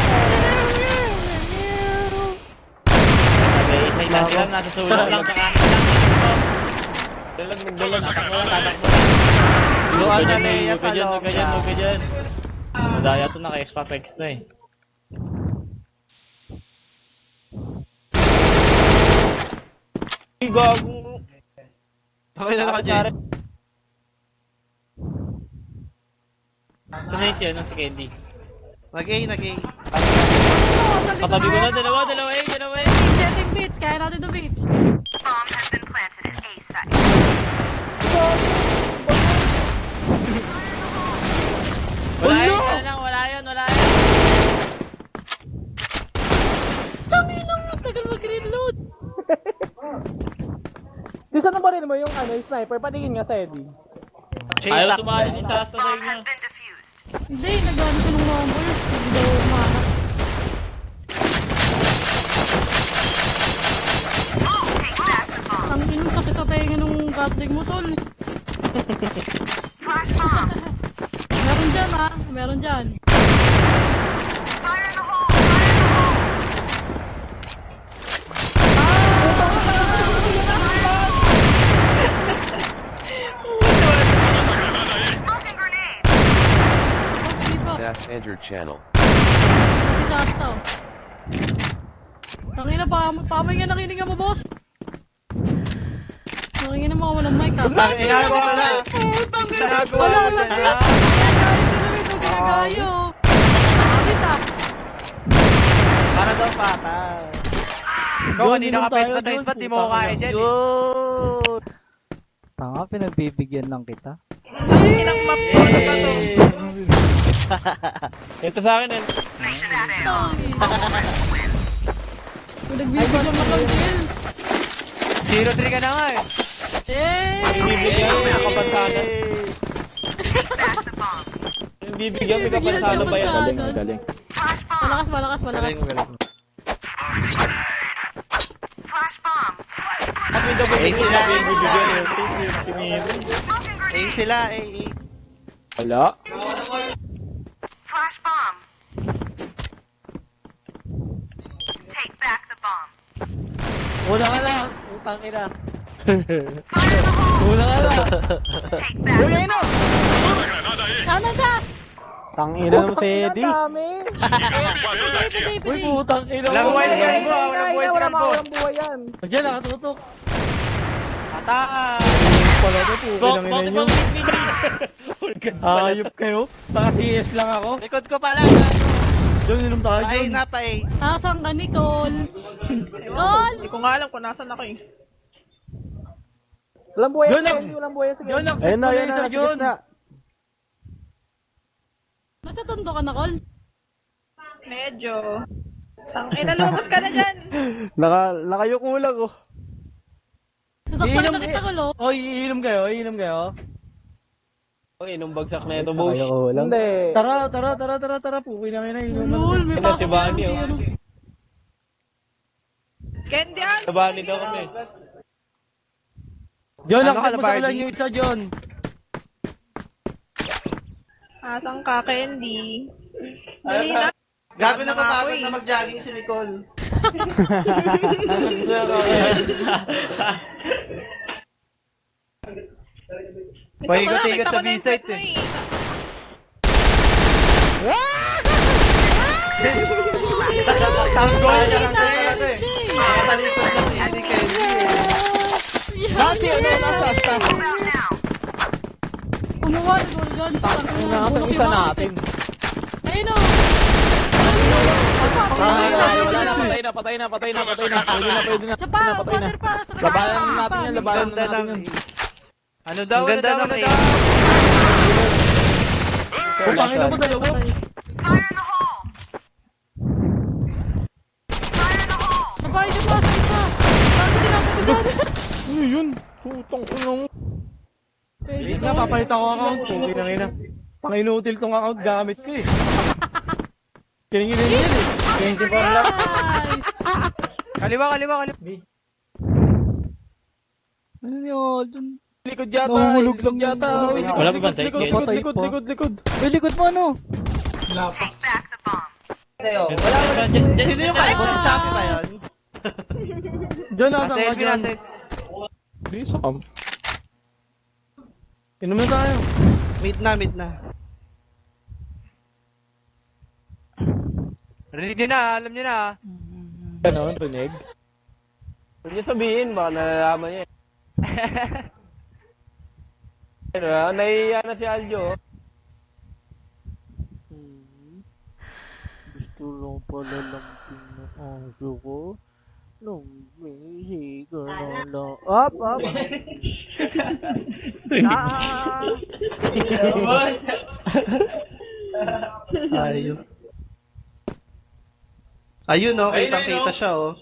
Speaker 5: Mag-iisay na sila, nasa sulok lang sa kanan lang. Magdalag, tatakbo lang, tatakbo lang.
Speaker 3: Luan na Leia sa loob.
Speaker 5: Huwag ka dyan. Madaya to, naka-X-Papex na eh. Ay, gago.
Speaker 3: Okay na naka Jay.
Speaker 5: Saan na yun siya? Nasa Candy?
Speaker 3: Nag-A.
Speaker 5: Katabi ko na, dalawa eh.
Speaker 6: Jetting beats, kaya natin the beats.
Speaker 10: Bomb has been planted at A site.
Speaker 5: Wala yun.
Speaker 6: Tangin ang tagal mag-reload.
Speaker 1: Di sana ba rin mo yung ano, yung sniper? Patingin nga sa Eddie.
Speaker 5: Ayaw sumali si Sasta sa inyo.
Speaker 10: Been defused.
Speaker 6: Hindi, nagano ko ng number. Hindi daw umahanap.
Speaker 10: Take back the bomb.
Speaker 6: Ang inong sakit sa tenga nung gatling mo, tol.
Speaker 10: Flash bomb.
Speaker 6: Meron dyan, ha? Meron dyan.
Speaker 10: Fire in the hole. Fire in the hole. Smoking grenade.
Speaker 6: Hindi pa.
Speaker 7: SAS entered channel.
Speaker 6: Kasi sa asta, oh. Tangina, pamay nga nakinig mo, boss. Nakinig mo, walang mic, ha?
Speaker 3: Inagawa mo na.
Speaker 6: Wala lang yan. Sila may nagagayo. Kita.
Speaker 3: Para daw patay.
Speaker 5: Ikaw, kanina ka face pa, di mo ko kaya dyan eh.
Speaker 3: Yun.
Speaker 2: Tanga, pinagbibigyan lang kita.
Speaker 9: Ilang map ko na ba to?
Speaker 5: Ito sa akin eh.
Speaker 10: Station at A.
Speaker 6: Tangina. Pinagbibigyan mo lang kill.
Speaker 5: 0-3 ka na nga eh. Bibigyan mo, may kapansanan.
Speaker 10: Take back the bomb.
Speaker 5: Bibigyan mo, may kapansanan ba yan?
Speaker 2: Galing.
Speaker 10: Flash bomb.
Speaker 6: Malakas.
Speaker 10: Flash bomb.
Speaker 5: Kami daw ba yung bibigyan eh?
Speaker 10: Smoking
Speaker 3: A
Speaker 10: grenade.
Speaker 3: sila, A.
Speaker 2: Wala.
Speaker 10: Flash bomb. Take back the bomb.
Speaker 5: Una ka lang, utang ina.
Speaker 10: Fire in the hole.
Speaker 5: Una ka lang.
Speaker 10: Take back the bomb.
Speaker 6: Kanan, Sas!
Speaker 2: Tangina mo si
Speaker 1: Ang
Speaker 2: Eddie.
Speaker 1: dami.
Speaker 6: Pidi.
Speaker 5: Utang ina.
Speaker 1: Walang
Speaker 5: Walang
Speaker 1: buhay
Speaker 5: buhay
Speaker 1: yan.
Speaker 5: walang buhay
Speaker 1: Walang
Speaker 5: mo.
Speaker 1: walang buhay yan.
Speaker 5: Diyan, nakatutok. Pataan.
Speaker 2: Pala na po, kinangina nyo.
Speaker 5: Ayop kayo. Baka CS lang ako.
Speaker 3: Likod ko pala.
Speaker 5: Diyan, inom tayo
Speaker 3: Pa A
Speaker 5: dyan.
Speaker 3: na, pa A.
Speaker 6: Nasaan ka, Nicole? Nicole!
Speaker 9: Hindi ko nga alam kung nasan ako eh.
Speaker 1: Walang buhay
Speaker 5: Yun
Speaker 1: yan.
Speaker 5: lang.
Speaker 1: Eddie, walang buhay yan. Sige.
Speaker 5: Diyan, accept
Speaker 2: Ayun
Speaker 5: mo
Speaker 2: na,
Speaker 5: na
Speaker 2: ayun
Speaker 5: isa
Speaker 2: na,
Speaker 5: dyan.
Speaker 2: na.
Speaker 6: Nasa tondo ka, Nicole?
Speaker 9: Medyo. Tangina, lumabas ka na dyan.
Speaker 2: Nakayuko lang oh.
Speaker 6: Sasaktan na kita, Kulo.
Speaker 5: Oy, iinom kayo, Oy, inom bagsak na ito, boss.
Speaker 2: Nakayuko lang.
Speaker 1: Hindi.
Speaker 5: Tara, puwi na kayo na inom.
Speaker 6: Lul, may
Speaker 5: Ito,
Speaker 6: pasok
Speaker 5: si
Speaker 6: yan
Speaker 5: Bunny,
Speaker 6: si
Speaker 5: oh.
Speaker 6: ano.
Speaker 9: Candy yan.
Speaker 5: Nabani daw kami. John,
Speaker 3: Ano
Speaker 5: accept
Speaker 3: ka,
Speaker 5: mo sa
Speaker 3: Barney?
Speaker 5: kalan yung isa, John.
Speaker 9: Asan ka, Candy? Dali na.
Speaker 3: Gabi na papagod na mag-jogging si Nicole.
Speaker 5: Paikot-ikot sa B-site eh. Tanggol
Speaker 6: Ay,
Speaker 5: na lang
Speaker 6: tayo
Speaker 5: siya eh.
Speaker 6: siya eh.
Speaker 3: Talikod lang ni Eddie Kelly eh.
Speaker 2: Kasi ano, nasa staff.
Speaker 10: Move out now.
Speaker 6: Kumuha, Nicole, dyan.
Speaker 2: Nasa isa natin.
Speaker 6: Ayun o.
Speaker 2: Patay na. Pwede na.
Speaker 6: Sa pa, water pa. Sa pa.
Speaker 2: Labanan natin yan, labanan
Speaker 3: Ganda
Speaker 2: natin
Speaker 3: ng
Speaker 2: yan.
Speaker 3: Ano daw? Ang ganda ng aim.
Speaker 2: Putangin na mo dalawa.
Speaker 10: Fire in the hole! Fire in the hole!
Speaker 6: Sa pa, isa pa. Bakit kinakagusan?
Speaker 2: Ano yun? Putang ina mo.
Speaker 6: Pwede
Speaker 1: Wait
Speaker 6: to.
Speaker 1: na, papalit ako account ko. Kinangina. Pang-inutil tong account gamit ko eh. Kinangina yun eh. 24 lang.
Speaker 6: Nice.
Speaker 3: Kaliwa.
Speaker 4: Ano yun?
Speaker 2: Likod yata.
Speaker 4: Nahulog lang
Speaker 2: yata.
Speaker 4: yan.
Speaker 5: Wala pa ba, Sai?
Speaker 2: Likod.
Speaker 4: May likod mo ano?
Speaker 10: Back the bomb.
Speaker 3: Sino yung kaya ko sa Shopee ba yun?
Speaker 1: Diyan nasa
Speaker 3: Nasa
Speaker 1: ka
Speaker 3: LB,
Speaker 1: dyan.
Speaker 3: nasa
Speaker 2: Bisam.
Speaker 1: Inom na tayo.
Speaker 3: Mid na. Rinig nyo na, alam nyo na.
Speaker 2: Ganon, rinig.
Speaker 1: Huwag niyo sabihin, baka nalalaman niya eh. Ano, nahihiya na si Aljo.
Speaker 4: Gusto lang pala lang pinaso ko. Nung bisigar na lang. Up!
Speaker 3: Ayun oh, kita siya oh.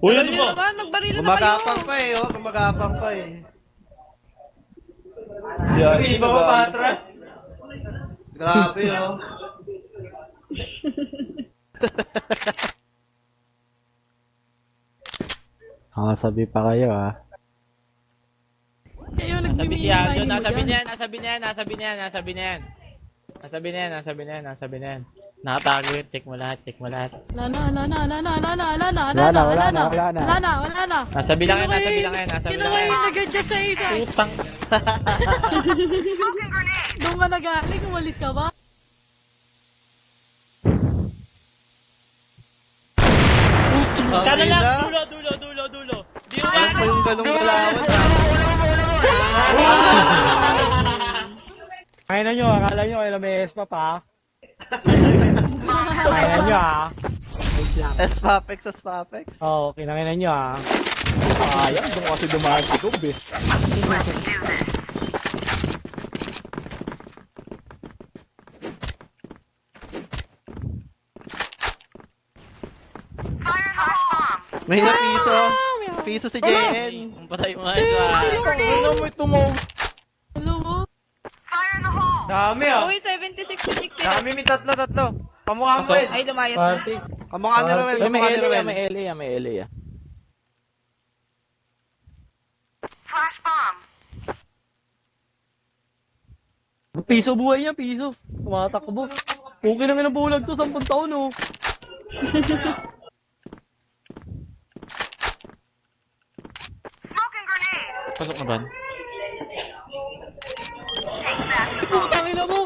Speaker 5: Uy, ano ba?
Speaker 9: Naman, magbaril na kayo.
Speaker 3: Gumagapang pa eh.
Speaker 1: Iba pa patras.
Speaker 3: Grabe oh.
Speaker 2: Sabi pa kayo ah.
Speaker 6: Kayo
Speaker 5: Nasabi si Aldo,
Speaker 6: nagmi-mini-mining mo
Speaker 5: nasabi
Speaker 6: dyan.
Speaker 5: niya yan. Nakatago yun, check mo lahat.
Speaker 6: Wala na.
Speaker 5: Nasabi lang yan.
Speaker 6: Sino ba yung nag-adjust sa isa?
Speaker 5: Putang.
Speaker 10: Smoking grenade!
Speaker 6: Doon ka nag-aaling, umalis ka ba?
Speaker 5: Kana lang, dulo. Di mo
Speaker 3: Ano pa yung galong galawan?
Speaker 1: Kaya na nyo, akala nyo kailan may ESPA pa. Kaya na nyo ah.
Speaker 3: Spapex.
Speaker 1: Oo, kinangina nyo ah.
Speaker 2: Sayang, doon kasi dumaan si Dub eh.
Speaker 10: Fire in the hole!
Speaker 3: May napiso. Piso si JN.
Speaker 5: Ang patay mo nga ito ah.
Speaker 2: Ano mo itumaw?
Speaker 6: Hello?
Speaker 10: Fire in the hole!
Speaker 3: Dami ah.
Speaker 9: Uy, 76 6
Speaker 3: Dami may tatlo. Pamukha mo
Speaker 5: Pasok.
Speaker 3: eh.
Speaker 9: Ay, lumayas na.
Speaker 3: Kamukha ni Ruel.
Speaker 2: May LA.
Speaker 10: Flash bomb!
Speaker 1: Piso buhay niya, piso. Tumatakbo. Okay lang ng bulag to, 10 taon oh.
Speaker 10: Smoking grenade!
Speaker 5: Pasok na ba?
Speaker 1: Putangin na mo!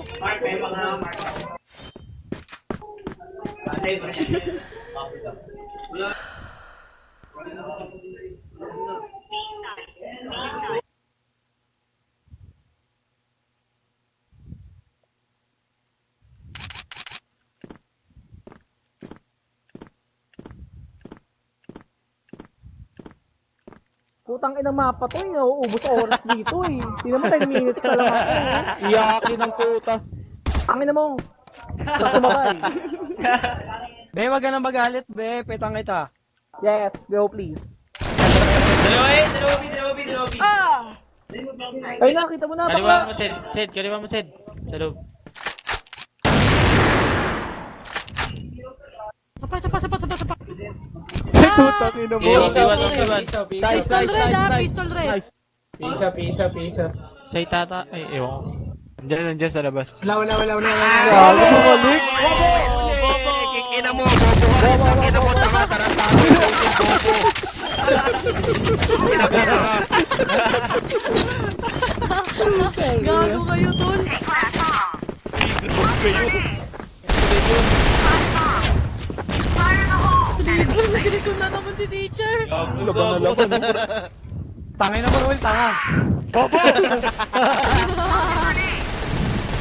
Speaker 1: Putang ina mapa to eh, nauubos oras dito eh. Hindi naman 10 minutes na lang ako eh.
Speaker 2: Iyakin ng puta.
Speaker 1: Angin na mo. Sa sumabay. Be, wag ka nang magalit, be. Petang kita. Yes, go please.
Speaker 5: Dalawa B.
Speaker 1: Ay na, kita mo na.
Speaker 5: Kaliwa
Speaker 1: Bakla.
Speaker 5: mo, Sed. Kaliwa mo, Sed. Sa loob.
Speaker 6: Sapa.
Speaker 2: Puta, tino mo.
Speaker 6: Pistol red.
Speaker 1: Piso.
Speaker 5: Say tata. Ay, ewan ko. Nandiyan sa labas.
Speaker 2: Gago bumalik.
Speaker 3: Ina mo, bobo ka. Ina mo, tanga, tarantado. Bobo.
Speaker 6: Gago kayo, tol.
Speaker 10: Fire in the hole!
Speaker 6: Slibo, nagkito na naman si teacher.
Speaker 2: Laban na laban.
Speaker 1: Tangin na mo, Roel, tanga.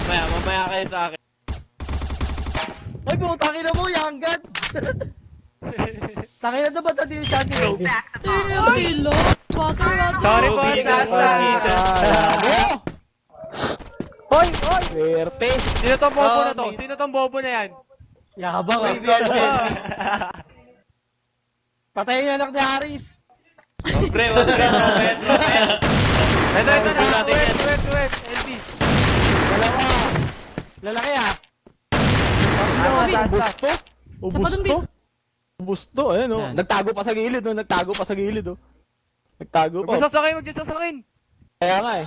Speaker 5: Mamaya kayo sa akin.
Speaker 1: Ay, putang ina mo, Yangan! Tangina na ba ito yung Shanty Road?
Speaker 6: Tilo. Water.
Speaker 5: Sorry po,
Speaker 1: Hoy!
Speaker 2: Swerte.
Speaker 5: Sino tong bobo na to? Sino tong bobo na yan?
Speaker 1: Yabang ah. Patayin yung anak ni Haris.
Speaker 5: Pre, wet. Ito, wet. LB.
Speaker 1: Lalaki ah.
Speaker 2: Ubusto?
Speaker 6: Sa pa dun, Vince.
Speaker 2: Ubusto, ayun oh. Nagtago pa sa gilid oh. Nagtago pa.
Speaker 5: Magsasakin, magsasakin.
Speaker 2: Kaya nga eh.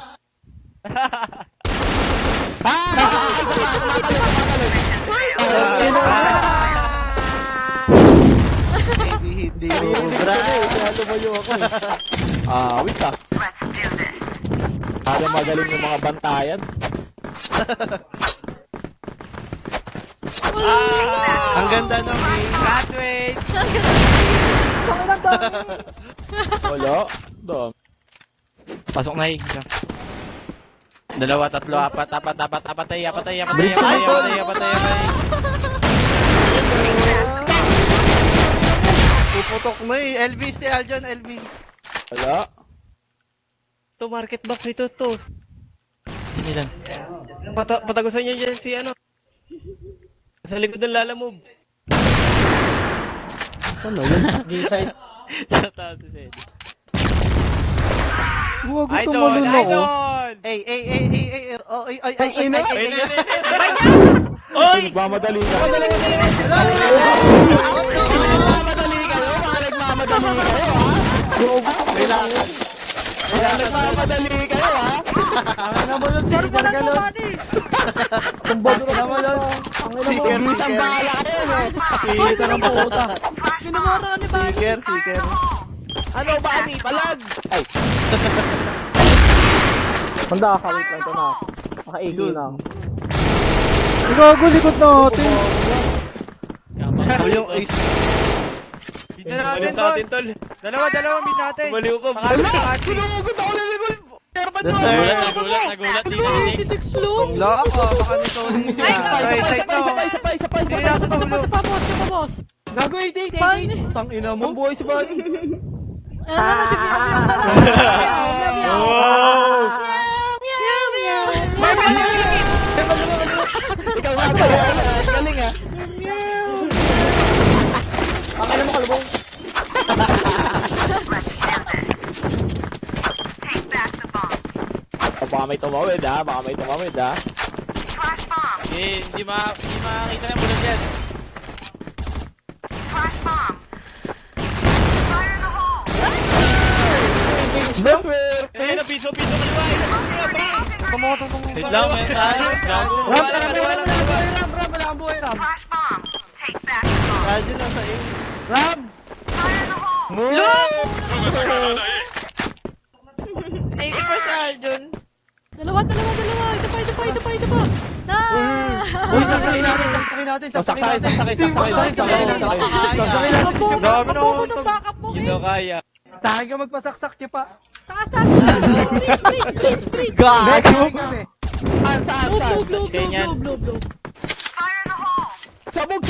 Speaker 2: Hindi sobra eh. Kaya lumayo ako eh. Wait ah. Para magaling yung mga bantayan.
Speaker 3: Ang ganda nung
Speaker 5: Graduate.
Speaker 2: Wala. Dam.
Speaker 5: Pasok na hig. 2, 3, 4, 5. Patay.
Speaker 3: puputok na eh. LB si Aljon, LB.
Speaker 2: Wala.
Speaker 5: To market box nito to. Nilan. Patagusan niya dyan si ano. Sa likod ng Lala Move.
Speaker 2: Ano yun?
Speaker 1: G-side.
Speaker 5: Sa taas si Sedi.
Speaker 2: Huwag
Speaker 5: Idol!
Speaker 2: tumalun ako.
Speaker 3: Ay.
Speaker 5: Oy!
Speaker 2: Nagmamadali ka. Nagmamadali kayo ha?
Speaker 1: Ang ina mo nun, silver ka nun. Tumbado na mo nun. Ang ina mo.
Speaker 2: Isang bala kayo no?
Speaker 1: Kita ng puta.
Speaker 6: Minumura ka ni Bani.
Speaker 3: Seeker.
Speaker 2: Ano ba ni? Palag! Ay!
Speaker 1: Handa ka, wait lang ito na. Maka-AG na.
Speaker 2: Gago, likod natin!
Speaker 3: Yung ace.
Speaker 5: Dito natin, tol. Dalawa, mid natin. Baliw ko.
Speaker 2: Ginugod ako na likod! Terban mo!
Speaker 5: Nagulat. Dito ni Nick.
Speaker 6: 26 long.
Speaker 3: Wala ako, baka ni Tony.
Speaker 2: Sabay,
Speaker 6: Sa pa, boss.
Speaker 1: Gago, 88. Tang ina mo.
Speaker 2: Buhay si Bani!
Speaker 6: Ano na si Miao Miao na lang.
Speaker 2: Ikaw nga ba? Galing ha?
Speaker 1: Ang ina mo, kalubong.
Speaker 2: Baka may tumawid ha?
Speaker 5: Hindi makakita ng bulan dyan.
Speaker 2: Swerte!
Speaker 5: Piso kaliwa. Wait lang, may tayo. Gago.
Speaker 1: Wala ang buhay, Ram.
Speaker 3: Aljon nasa A.
Speaker 1: Ram!
Speaker 9: Ay, ikaw si Aljon.
Speaker 6: Dalawa. Isa pa. Na!
Speaker 1: Uy, saksakin natin.
Speaker 2: Saksakin.
Speaker 6: Mabobo ng backup mo,
Speaker 5: Hindi
Speaker 6: eh.
Speaker 5: kaya.
Speaker 1: Tahan ka magpasaksak niya pa.
Speaker 6: Taas. Please.
Speaker 1: Tahan kami.
Speaker 6: Globe.
Speaker 2: Sabog!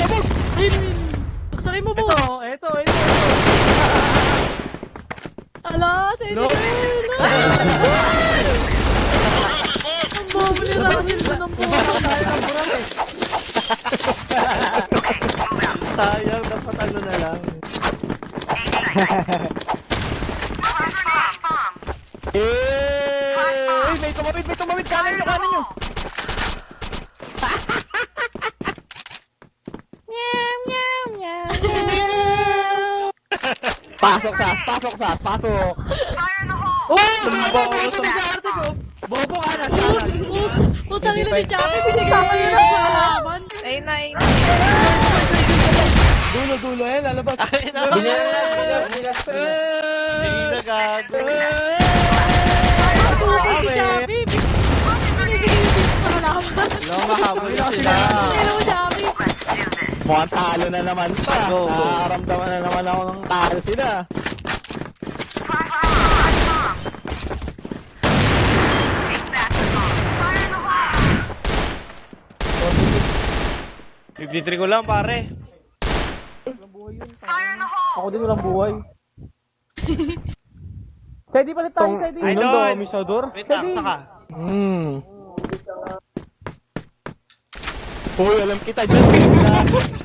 Speaker 6: Saksakin mo, boss.
Speaker 1: Ito.
Speaker 6: Ala, sa inyo. Ang bobo ni Russell ko ng buhay.
Speaker 2: Sayang, dapat ano na lang. May tumawid, kanan nyo. Pasok.
Speaker 1: Bobo ka na.
Speaker 6: Putang ina ni Chappy, binigyan ko yun sa kalaban.
Speaker 9: Ayun na.
Speaker 1: Dulo, lalabas.
Speaker 3: Bilas. Hindi na gago.
Speaker 6: Tubo si Chappy. Binigyan sa kalaban.
Speaker 2: Mahabol na sila.
Speaker 6: Hello, Chappy.
Speaker 2: Mukhang talo na naman pa. Nakaramdaman na naman ako ng talo sila.
Speaker 5: 53 ko lang, pare.
Speaker 10: Fire in the hole!
Speaker 1: Ako din walang buhay. Sedi palit tayo, Sedi.
Speaker 5: Ay, doon.
Speaker 1: Misador.
Speaker 5: Wait lang, saka.
Speaker 2: Uy, alam kita dyan.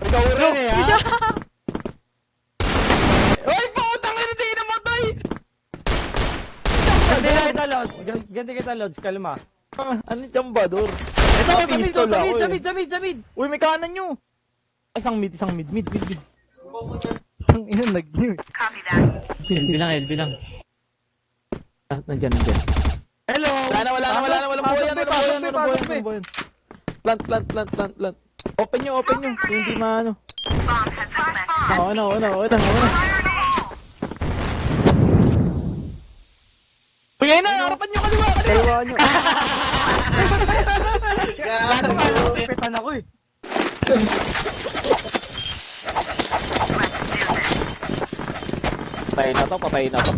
Speaker 2: Ikaw rin eh, ha? Uy, putang ina, di namatay!
Speaker 1: Ganti kita, Lods. Ganti kita, Lods. Kalma.
Speaker 2: Ano dyan ba, Dor?
Speaker 1: Ito, sa mid,
Speaker 2: pistol
Speaker 1: sa
Speaker 2: ako
Speaker 1: mid,
Speaker 2: eh.
Speaker 1: sa mid, sa mid, sa mid.
Speaker 2: Uy, may kanan nyo. Ay, isang mid.
Speaker 4: Ina, nag-new.
Speaker 10: Copy that.
Speaker 5: LB lang.
Speaker 2: Nandyan.
Speaker 1: Hello.
Speaker 2: Wala na, walang buhay. Plant. Open nyo. Hindi maano.
Speaker 10: Bomb has been planted.
Speaker 2: Ano.
Speaker 10: Fire in the hole!
Speaker 2: Uy, ayun na, harapan nyo, kaliwa nyo.
Speaker 1: Pitan ako eh.
Speaker 2: Patay na to.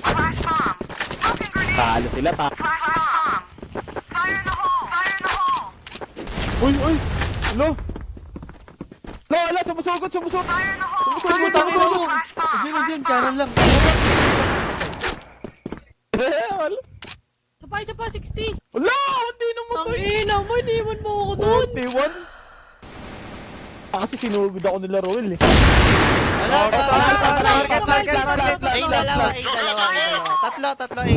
Speaker 10: Flash bomb! Smoking grenade!
Speaker 2: Talo sila,
Speaker 10: Flash bomb! Fire in the hole! Fire in the hole!
Speaker 2: Uy! Lo, sumusugod!
Speaker 10: Fire in the hole!
Speaker 2: Sumusugod,
Speaker 10: Fire in the
Speaker 2: sumusugod.
Speaker 10: hole! Flash bomb!
Speaker 1: Diyan, kanan lang.
Speaker 6: Isa pa, 60.
Speaker 2: Wala! Hindi namatay!
Speaker 6: Tangina mo, iniwan mo ako doon.
Speaker 2: 41? Kasi sinugod ako nila Roel eh.
Speaker 5: Ay, dalawa. Tatlo, A.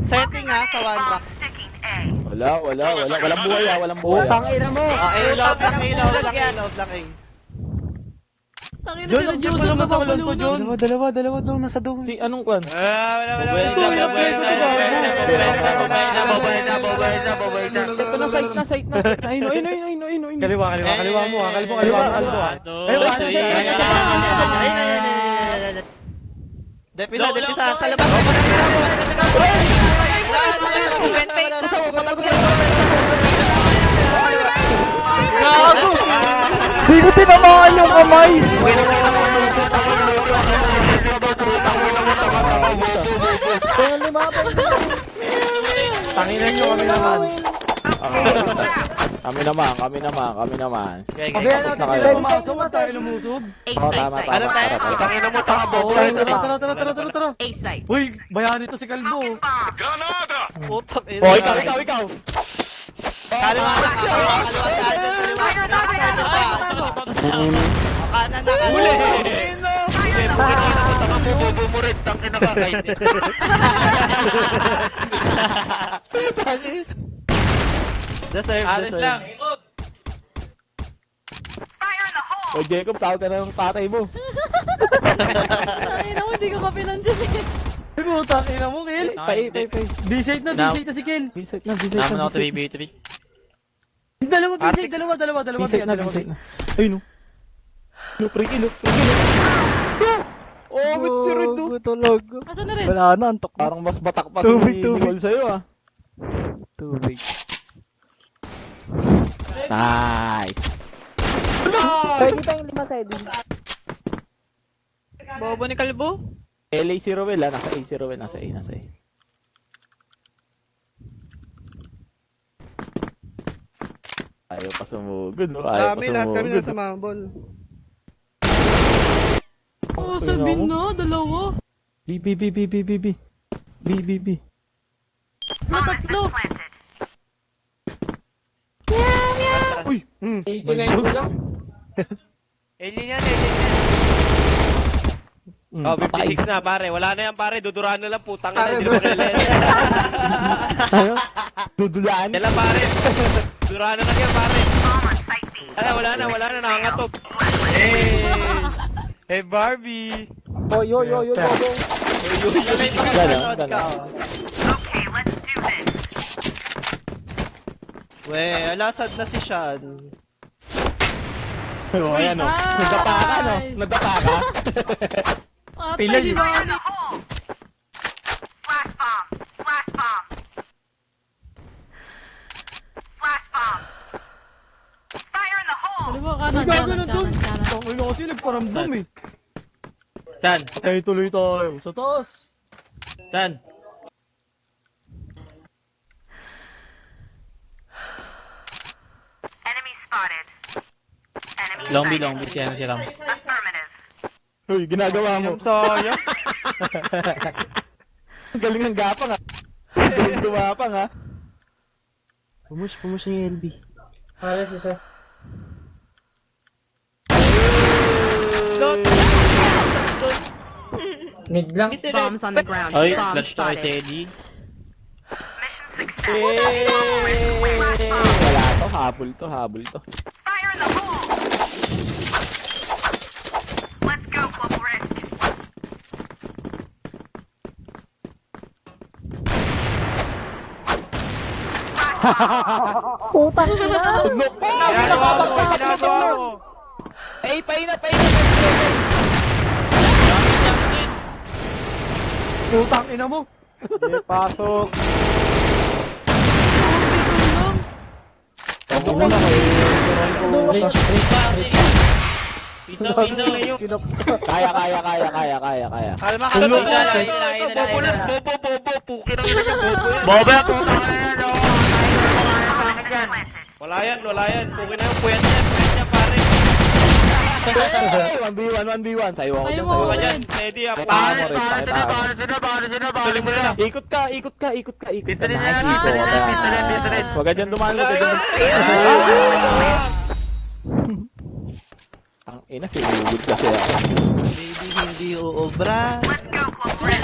Speaker 5: Setting ha, sa one box.
Speaker 10: Sticking A.
Speaker 2: Walang buhay.
Speaker 1: Tangina mo.
Speaker 5: Love lang A.
Speaker 6: Tangina sila Joseph na papalunan.
Speaker 1: Dalawa daw nasa daw.
Speaker 2: Si anong kwan?
Speaker 5: Wala.
Speaker 2: Ito na, site na. Ayun.
Speaker 1: Kaliwa mo ah. Kaliwa mo ah.
Speaker 5: Depisa, sa labas.
Speaker 4: Gago! Di ko tinamaan yung kamay!
Speaker 1: Tanginan nyo kami naman.
Speaker 2: Kami naman.
Speaker 1: Pabayaan natin sila pumasok at tayo lumusog.
Speaker 2: Tama.
Speaker 5: Ano tayo?
Speaker 2: Tangina mo, tanga bobo.
Speaker 1: Tara. Uy, bayani to si Kalbo.
Speaker 5: Putak.
Speaker 2: Oh, ikaw.
Speaker 5: Kaliwa. Kanan na.
Speaker 10: Fire in the hole!
Speaker 5: Alis lang.
Speaker 10: Fire in the hole!
Speaker 2: O Jacob, tawag ka na ng tatay mo.
Speaker 6: Tangina mo, di ko ka pinansin eh.
Speaker 1: Ay mo, tangina mo, Kill.
Speaker 2: Pay.
Speaker 1: B-site na si Kill.
Speaker 2: Bisit na.
Speaker 5: Naman ako 3v3.
Speaker 1: Dalawa, B-site, dalawa.
Speaker 2: Bisit na. Ayun o. Pre-kill. Oh, with si Red o.
Speaker 4: Gago talaga.
Speaker 6: Asa na rin?
Speaker 4: Wala na, antok na.
Speaker 2: Parang mas batak pa
Speaker 4: Tubig.
Speaker 2: si Nicole sa'yo ah.
Speaker 4: Tubig.
Speaker 2: Nice.
Speaker 5: Bobo ni Kalbo.
Speaker 2: LA si Rowel ah. Nasa A. Ayaw pa sumugod no.
Speaker 5: Kami na sa mambol.
Speaker 6: Oo, sabihin na, dalawa.
Speaker 2: B.
Speaker 6: Tatlo.
Speaker 2: Uy!
Speaker 5: Alien yan. Oh, 56 na pare. Wala na yan pare. Duduraan na lang putang na. Hindi naman kailan.
Speaker 2: Dudulaan?
Speaker 5: Yan lang pare. Duduraan na lang yan pare. Wala na. Nangangatog. Hey Barbie.
Speaker 1: Yo.
Speaker 2: Gano'n.
Speaker 10: Okay, let's do this.
Speaker 5: Alasad na si Sean.
Speaker 2: Oh, ayan o. Nagdapa ka no? Nagdapa ka?
Speaker 6: Patay di ba?
Speaker 10: Fire in the hole! Flash bomb! Fire in the hole!
Speaker 6: Kaliwa, kanan.
Speaker 1: Tangina kasi nagparamdam eh.
Speaker 5: San?
Speaker 1: Ay, tuloy tayo. Sa taas.
Speaker 5: San? Long B, siya si Ram.
Speaker 2: Uy, ginagawa mo.
Speaker 5: Sayang.
Speaker 2: Ang galing ng gapang ah. Ang galing gumapang ah.
Speaker 4: Pumush yung LB.
Speaker 1: Alas isa. Mid lang.
Speaker 10: Bombs on the ground.
Speaker 5: Oy,
Speaker 10: Bomb
Speaker 5: clutch to kay
Speaker 10: spotted.
Speaker 5: Teddy.
Speaker 2: Wala to, habol to.
Speaker 10: Fire in the hole! Let's go, Global Risk.
Speaker 2: Tugnok pa!
Speaker 5: Ginagawa mo.
Speaker 2: Painat!
Speaker 1: Putang ina mo.
Speaker 4: Sige, pasok.
Speaker 1: Bridge.
Speaker 5: Pizza na yun.
Speaker 2: Kaya.
Speaker 5: Kalma ka
Speaker 1: Tulog
Speaker 5: na.
Speaker 1: kasi.
Speaker 5: Bobo. Pukin ang ina niya, bobo yan.
Speaker 2: Bobe, puta ka yan, oh!
Speaker 5: Wala yan. Pukin na yung puwet niya, pare.
Speaker 2: 1v1. Sayo ako dyan,
Speaker 6: Ayaw mo.
Speaker 2: sayo.
Speaker 5: Ka dyan, Teddy. Tuloy mo na lang.
Speaker 2: Ikot ka.
Speaker 5: Pita rin
Speaker 2: Nice,
Speaker 5: yan.
Speaker 2: ikot. Huwag ka dyan dumaan. Ang ina, sinugod kasi ako.
Speaker 3: Baby, hindi uobra.
Speaker 10: Let's go, Global Risk.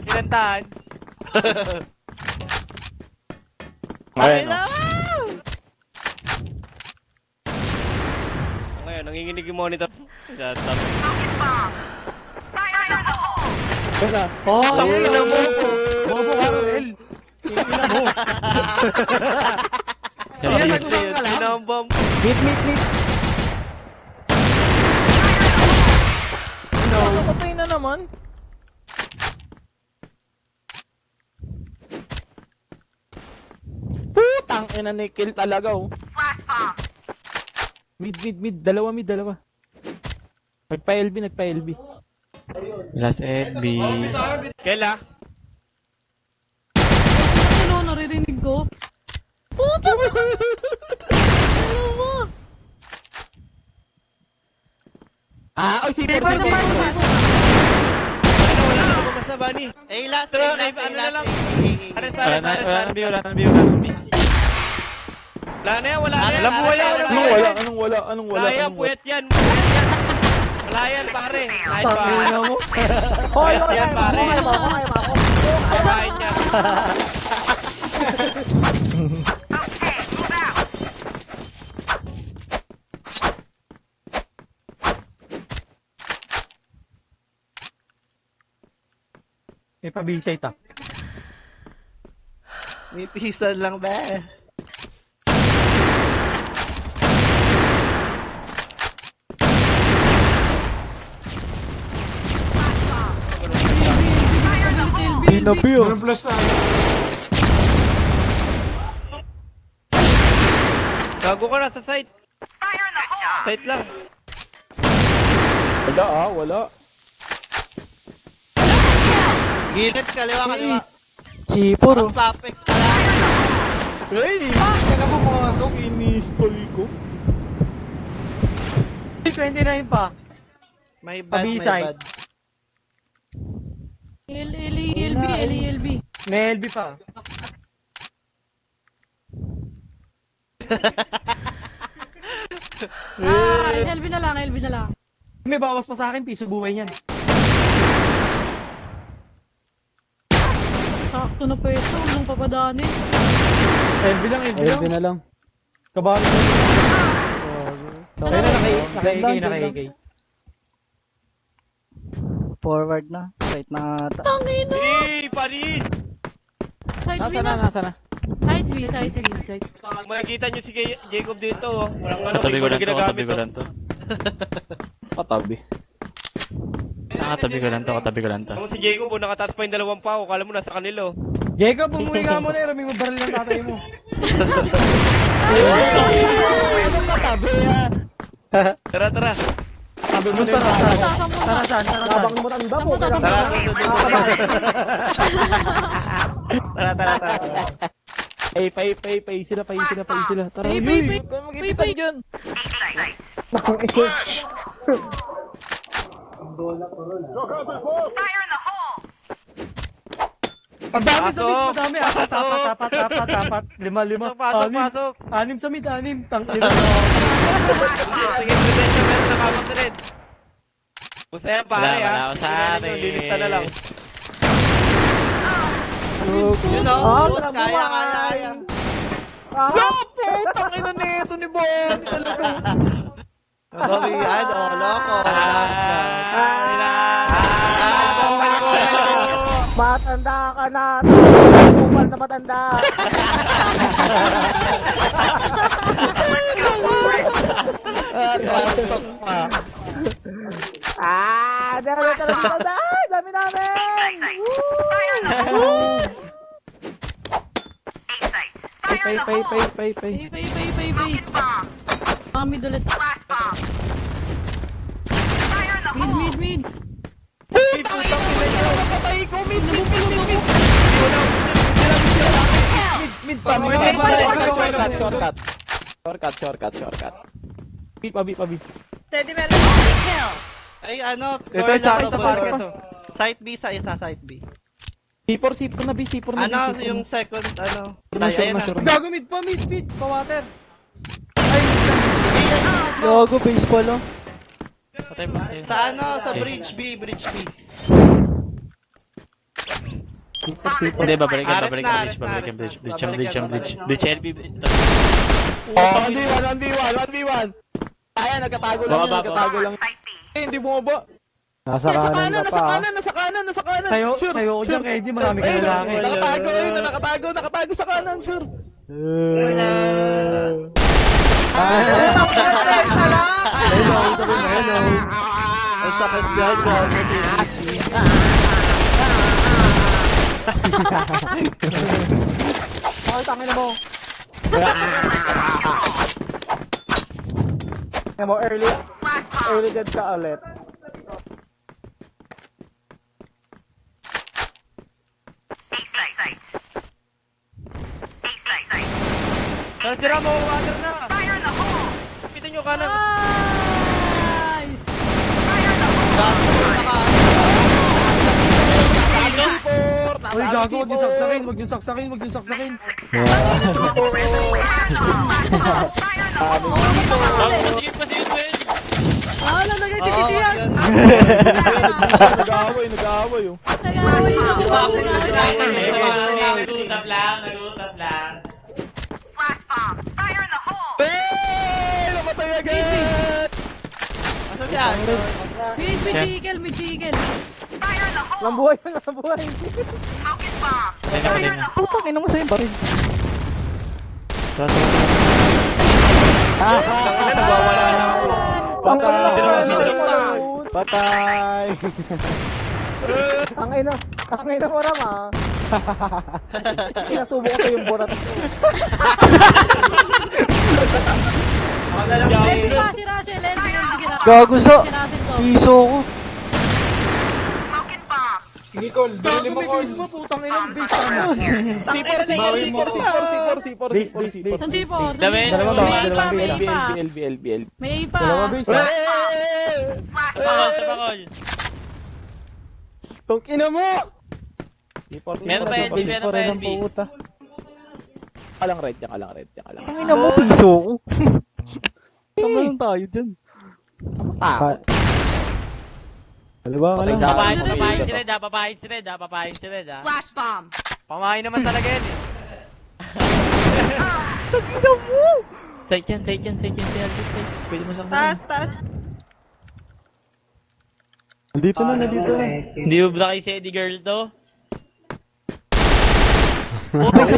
Speaker 5: Kinantahan.
Speaker 2: Ngayon, no?
Speaker 5: Ngayon, nanginginig yung monitor.
Speaker 10: Focus bomb. Fire in the hole!
Speaker 2: Teka.
Speaker 1: Oh, ina mo. Bobo ka, Ruel. Ina mo. Kaya nagumang ka lang.
Speaker 5: Sinambam.
Speaker 4: Meet.
Speaker 2: Patay na naman. Putang ina, kill talaga, oh.
Speaker 10: Flash bomb.
Speaker 4: Mid. Dalawa. Nagpa-LB.
Speaker 5: Last LB. Kela.
Speaker 6: Ano, naririnig ko? Puta mo! Ano mo?
Speaker 2: Oy, si
Speaker 6: Pasa.
Speaker 5: Wala ako mas na Bunny.
Speaker 3: Last.
Speaker 5: Pero, ano na lang. Ares.
Speaker 4: Wala na view.
Speaker 5: Wala na yan. Alam mo, wala.
Speaker 2: Anong wala?
Speaker 5: Wala yan, puwet yan. Wala yan, pare. Kahit pa.
Speaker 1: Ina mo.
Speaker 5: Puwet yan, pare. Kain yan.
Speaker 10: Okay, move out.
Speaker 1: May pabisay ta.
Speaker 3: May pisan lang ba?
Speaker 4: Pinapi oh.
Speaker 5: Gago ka na sa site.
Speaker 10: Fire in the hole!
Speaker 5: Site lang.
Speaker 2: Wala.
Speaker 3: Gilid, kaliwa.
Speaker 4: Chipor oh.
Speaker 3: Papek.
Speaker 2: Hey! Kaya na pumasok, ini-stall ko.
Speaker 1: 29 pa.
Speaker 3: May bad,
Speaker 1: Pabisay.
Speaker 6: LB.
Speaker 1: May LB pa.
Speaker 6: LB na lang.
Speaker 1: May bawas pa sa akin, piso buhay niyan.
Speaker 6: Sakto na pa ito, nung papadani.
Speaker 1: LB lang.
Speaker 4: LB na lang.
Speaker 1: Kabalo ko. Kaya na
Speaker 4: Dyan lang.
Speaker 1: naka-AK.
Speaker 4: Forward na. Right na ata.
Speaker 5: Hey, Paris!
Speaker 6: Side B na.
Speaker 2: Nasa na?
Speaker 6: Side B.
Speaker 5: Makikita nyo si Jacob dito. Oh. Walang ano, katabi ko lang to.
Speaker 2: Katabi.
Speaker 5: Katabi ko lang to. Kung si Jacob, nakataas pa yung 2 pao. Kala mo nasa kanilo.
Speaker 1: Jacob, umuwi nga mo na. Raming mo baril ng tatay mo.
Speaker 5: Tara.
Speaker 1: Sabi mo na. Tara saan?
Speaker 6: Sabang mo tanda mo.
Speaker 5: Tara.
Speaker 2: Pay sila. Tara,
Speaker 6: Pay,
Speaker 2: uy,
Speaker 6: pay,
Speaker 2: huwag kang
Speaker 6: pay,
Speaker 2: mag-ipitan
Speaker 6: pay.
Speaker 2: dyan.
Speaker 10: Fire in the hole!
Speaker 1: Ang dami sa mid,
Speaker 5: Pasok!
Speaker 1: madami. Apat. Lima.
Speaker 5: Pasok.
Speaker 1: Anim sa mid, anim. Tangina.
Speaker 5: Sige, prudensya, meron nakakontrol. Gusto yan, pare,
Speaker 3: Wala
Speaker 5: ha?
Speaker 3: ako sa amin.
Speaker 5: Lilista na lang.
Speaker 3: Yun o,
Speaker 2: Ah,
Speaker 3: kaya.
Speaker 2: Putang ina nito ni Bon.
Speaker 3: Sabi yan, loko.
Speaker 2: Matanda ka na. Kupal na matanda. Dami namin.
Speaker 10: Fire in the hole! Fire in the hole!
Speaker 2: Pay.
Speaker 6: Pay.
Speaker 10: Bomb!
Speaker 6: Mga mid ulit.
Speaker 10: Flash bomb! Fire in the hole!
Speaker 6: Mid.
Speaker 2: Shortcut. Pabi.
Speaker 9: Steady meron.
Speaker 3: Ay, ano,
Speaker 5: Ito
Speaker 3: door
Speaker 5: sa
Speaker 3: lang
Speaker 5: akin
Speaker 3: to,
Speaker 5: sa
Speaker 3: door.
Speaker 5: market to.
Speaker 3: Site B sa isa, site B.
Speaker 2: C4 na B.
Speaker 3: Ano, yung second, ano?
Speaker 2: Sure na.
Speaker 1: Gago mid, pa-water.
Speaker 4: Gago, baseball oh.
Speaker 3: Sa ano, sa bridge B.
Speaker 5: Hindi, babalikan
Speaker 3: Ares na.
Speaker 5: bridge, LB.
Speaker 2: Oh, 1v1. Kaya, nagkatago lang. Hindi bumaba.
Speaker 4: Nasa kanan pa.
Speaker 2: Nasa kanan.
Speaker 1: Sayo ko dyan, kaya hindi marami ka lalaki.
Speaker 2: Nakatago sa kanan, sure.
Speaker 1: Hello.
Speaker 2: Ang sakit yan, Ay, tangin mo. Kaya mo, early dead ka ulit.
Speaker 5: Sira mo, water na.
Speaker 10: Fire in the hole!
Speaker 5: Kapitan nyo kanan.
Speaker 6: Nice!
Speaker 10: Fire in the hole!
Speaker 1: Uy, gago, wag yung saksakin.
Speaker 5: Sige pa si Edwin.
Speaker 6: Nalagay si Sisiyan!
Speaker 2: Nag-aaway oh.
Speaker 6: Nag-aaway sa buwan.
Speaker 5: Nag-uusap lang.
Speaker 10: Flash bomb! Fire in the hole!
Speaker 2: Namatay agad!
Speaker 3: Asan yan?
Speaker 6: Mid-chicken.
Speaker 10: Fire in the hole!
Speaker 2: Lambuhay.
Speaker 10: Smoking bomb! Fire in the hole!
Speaker 4: Putang ina mo sa'yo, baril.
Speaker 2: Patay! Ang ina mo ram ah. Sinasubo ko yung borat.
Speaker 6: Si Russell, LB sila.
Speaker 4: Gago sa
Speaker 6: Si Russell to.
Speaker 4: piso ko.
Speaker 10: Smoking bomb!
Speaker 1: Gago, may base mo, putang ina, base ka na. Base.
Speaker 6: San Sipo?
Speaker 1: Dalawang base.
Speaker 2: LB.
Speaker 6: May A pa.
Speaker 1: Dalawa base, ha?
Speaker 10: Flash bomb!
Speaker 2: Tong ina mo!
Speaker 3: Meron pa LB, meron pa LB.
Speaker 2: Kalang red.
Speaker 4: Ang ina mo, piso ko. Saan ba lang tayo dyan?
Speaker 2: Takot.
Speaker 4: Kaliwa ka lang.
Speaker 5: Papahid si Red.
Speaker 10: Flash bomb!
Speaker 5: Pamahay naman talaga yan eh.
Speaker 4: Tagina mo!
Speaker 5: Side yan, si Alvin. Pwede mo siyang
Speaker 9: Taas.
Speaker 4: Nandito na.
Speaker 5: Hindi mo ba kayo si Eddie Girl to?
Speaker 4: Isa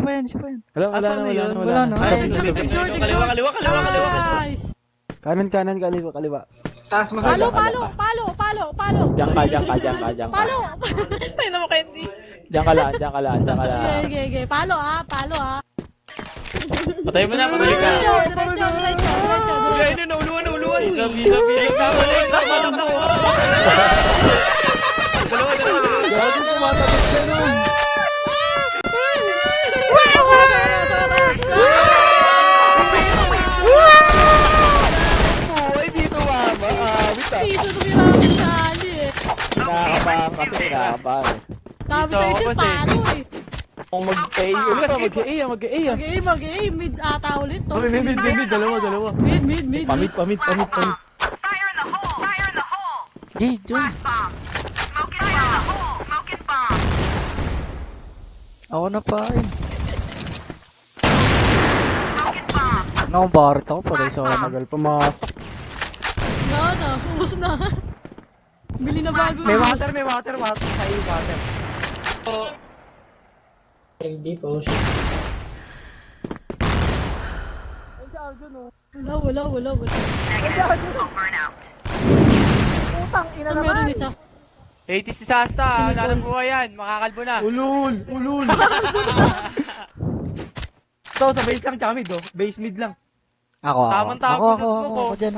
Speaker 4: pa yan.
Speaker 2: Wala na.
Speaker 6: Picture.
Speaker 5: Kaliwa.
Speaker 6: Nice!
Speaker 4: Kanan, kaliwa.
Speaker 6: Palo!
Speaker 2: Diyan ka.
Speaker 6: Palo!
Speaker 9: Ay naman kayo hindi.
Speaker 2: Diyan ka lang.
Speaker 6: Okay. Palo ah.
Speaker 5: Patay mo na.
Speaker 6: Diretso.
Speaker 5: Ayun, nauluan. Sabi.
Speaker 2: Gago, tumatagot ka nun.
Speaker 6: Sali eh.
Speaker 2: Nakakabahan kasi, nakakabahan.
Speaker 6: Sabi sa isip, paano eh.
Speaker 2: Kung mag-A ulit, mag-A, mag-A.
Speaker 6: Mag-A, mid ata ulit to.
Speaker 1: Mid, dalawa.
Speaker 6: Mid.
Speaker 2: Pamit.
Speaker 10: Fire in the hole! Fire in the hole!
Speaker 4: Di, dyan.
Speaker 10: Bomb! Smoking fire in the hole! Smoking bomb!
Speaker 4: Ako na pa eh.
Speaker 10: Smoking bomb!
Speaker 4: Nakabarit ako pa rin sa magal pumasok.
Speaker 6: Wala na, ubos na. Bili na bago.
Speaker 1: May water. Sa'yo, water.
Speaker 6: Wala.
Speaker 10: Burn out.
Speaker 6: Ano meron isa?
Speaker 5: 80 si Sasta, lalang buhay yan, makakalbo na.
Speaker 1: Ulul. Ito, sa base lang, tsaka mid, oh. Base mid lang.
Speaker 4: Ako.
Speaker 5: Tamang-tama
Speaker 4: Ako
Speaker 5: sa smoke, oh.
Speaker 4: dyan.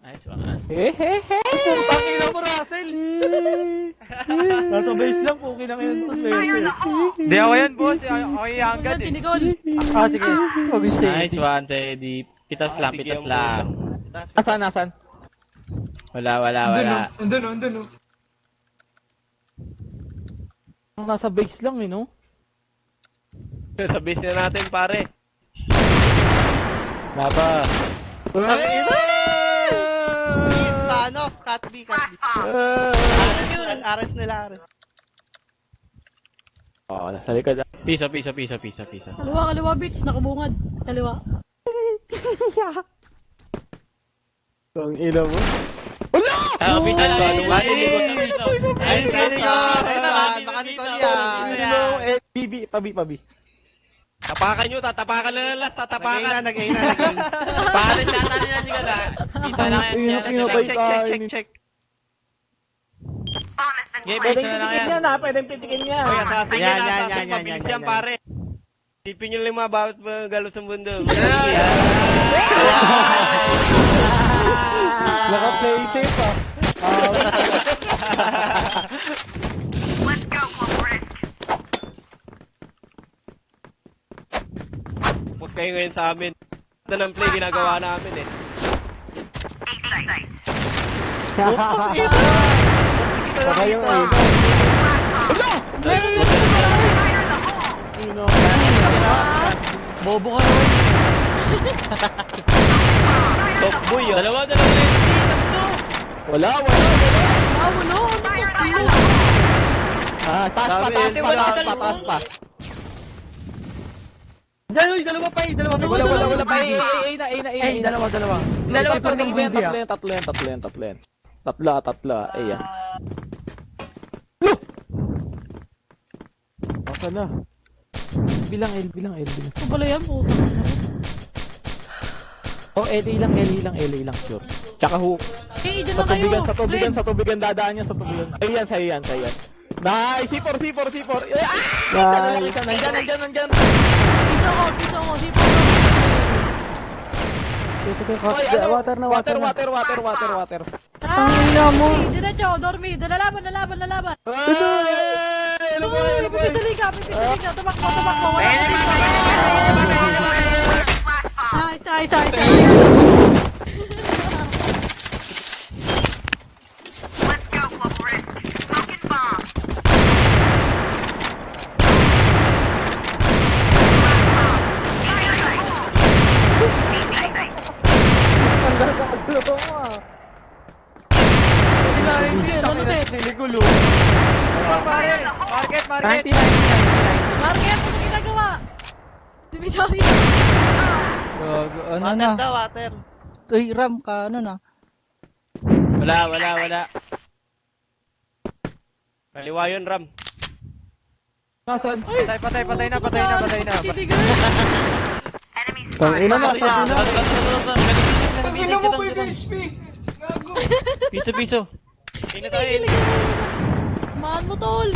Speaker 5: Nice one.
Speaker 1: Putang ina mo, Russell. Nasa base lang, pukin ang ina to, swerte.
Speaker 5: Hindi ako yan, boss. Ako yung
Speaker 6: Ano
Speaker 5: hanggan
Speaker 6: yan, si
Speaker 5: eh.
Speaker 6: Nicole?
Speaker 1: Ah, sige.
Speaker 5: Nice one, Teddy. Pitas lang.
Speaker 2: Nasaan?
Speaker 5: Wala.
Speaker 1: Andun, oh.
Speaker 2: Nasa base lang eh, no?
Speaker 5: Sa base na natin, pare. Baba.
Speaker 3: Ano? Cat B. Ares nila, Ares.
Speaker 2: Oo, nasa likod.
Speaker 5: Piso.
Speaker 6: Kaliwa, bitch. Nakabungad. Kaliwa.
Speaker 2: Ang ina mo.
Speaker 5: Ah, piso na. Ayun,
Speaker 3: Baka Nicole yan.
Speaker 2: Pabi.
Speaker 5: Tapakan nyo, tatapakan na lang, tatapakan.
Speaker 3: Nag-A na.
Speaker 5: Pare, tata na yan, ka. Pisa na yan.
Speaker 3: Check.
Speaker 10: Bomb has been
Speaker 5: Okay,
Speaker 10: planted.
Speaker 5: pisa na lang yan.
Speaker 1: Pwedeng pitikin niya.
Speaker 5: Kaya assassin
Speaker 3: Yan,
Speaker 5: yan,
Speaker 3: yan,
Speaker 5: assassin,
Speaker 3: yan,
Speaker 5: mabilis
Speaker 3: yan,
Speaker 5: yan,
Speaker 3: yan.
Speaker 5: pare. Tipin nyo lang mga bawat galo sa mundo.
Speaker 2: Naka-play safe ah.
Speaker 10: Let's go, Club Risk.
Speaker 5: Huwag kayo ngayon sa amin. Ito ng play, ginagawa namin eh.
Speaker 10: 8 sites.
Speaker 2: Baka yung A.
Speaker 10: Fire in the hole!
Speaker 1: Bobo ka naman.
Speaker 5: Top boy, oh. Dalawa.
Speaker 2: Wala.
Speaker 6: Wala. Ano to?
Speaker 2: Taas pa.
Speaker 1: Diyan, uy, dalawa pa.
Speaker 2: Wala pa. A na.
Speaker 1: Dalawa.
Speaker 2: Tatlo yan. Tatlo. Ayan. Baka na. Bilang L.
Speaker 6: Ito pala yan, puta.
Speaker 2: Oh, LA lang, sure. Tsaka hook.
Speaker 6: Eh, dyan na kayo.
Speaker 2: Sa tubigan, dadaan yan sa tubigan. Ayan, sa iyan. Nice! C4! Nandyan!
Speaker 6: Piso ko. Sipo.
Speaker 2: Water.
Speaker 6: Diretso, dormi. Lalaban.
Speaker 2: Ano ba?
Speaker 6: Pipisa liga. Tumakbo. Nice.
Speaker 10: Let's go, Club Risk. Smoking bomb.
Speaker 6: Lalusit.
Speaker 1: Siligulo.
Speaker 5: Market.
Speaker 1: 99.
Speaker 6: Market, ano ginagawa? Divisory.
Speaker 4: Ano na?
Speaker 3: Water.
Speaker 4: Uy, Ram ka, ano na?
Speaker 5: Wala. Kaliwa yun, Ram.
Speaker 2: Nasaan?
Speaker 5: Patay na.
Speaker 6: City girl.
Speaker 10: Enemy
Speaker 2: Tangina na, sabi na.
Speaker 5: Pag-ina mo, pwede speak. Piso. Tingnan tayo.
Speaker 6: Mahan mo, tol.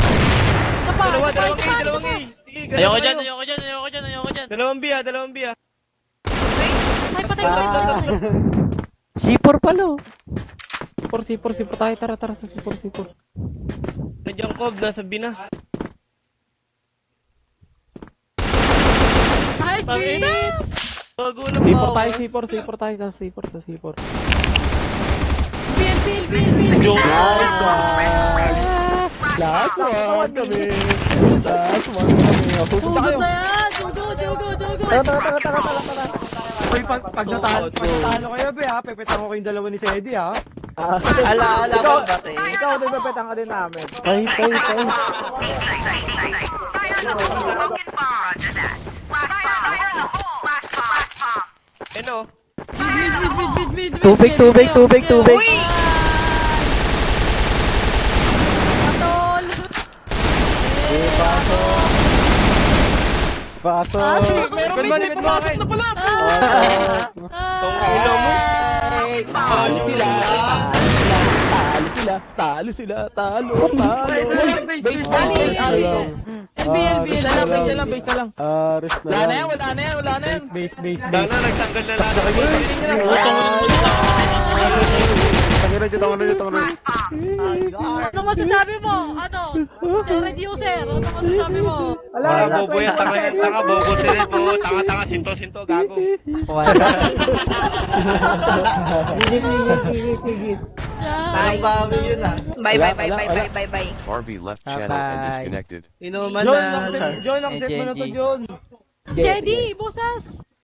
Speaker 6: Sapa.
Speaker 5: Dalawang A. Sige, ayoko dyan. Dalawang B.
Speaker 6: Ay, patay.
Speaker 4: C4 pala oh.
Speaker 2: C4 tayo, tara sa C4.
Speaker 5: Nandiyan Cobb, nasa B na.
Speaker 6: Nice, beats.
Speaker 5: Bago na
Speaker 2: C4
Speaker 5: ba?
Speaker 2: tayo, C4 tayo, sa C4.
Speaker 6: Bill.
Speaker 2: Last one kami. Pupunta
Speaker 6: Sugod
Speaker 2: kayo.
Speaker 6: na yan. Sugod.
Speaker 2: Tara.
Speaker 1: Uy, pag natalo kayo, be, ha? Pepetan ko kayong dalawa ni Sedi, ha?
Speaker 3: Ala, ba te?
Speaker 4: Ikaw, di ba petang ka din namin?
Speaker 2: Tay.
Speaker 10: Smoking bomb. Roger that. Fire in the hole. Flash bomb.
Speaker 5: Ano?
Speaker 6: Mid.
Speaker 4: Tubig.
Speaker 6: Uy! Atol!
Speaker 2: Paso.
Speaker 5: Meron ba limit mo akin? Tong ulo mo.
Speaker 2: Talo sila.
Speaker 1: Base.
Speaker 6: LB.
Speaker 2: Base na lang. Wala na yan.
Speaker 1: Base.
Speaker 5: Sana nagtanggal na lahat.
Speaker 6: Ano masasabi mo? Ano? Sir and user, ano masasabi mo?
Speaker 5: Wala bobo yan, tanga, bobo sila po. Tanga, sinto, gago.
Speaker 6: Yan.
Speaker 3: bawi yun ah.
Speaker 9: Bye.
Speaker 7: RB left channel and disconnected.
Speaker 3: Inuman
Speaker 1: John,
Speaker 3: na.
Speaker 1: accept mo na to, John.
Speaker 6: Sedi, bosas!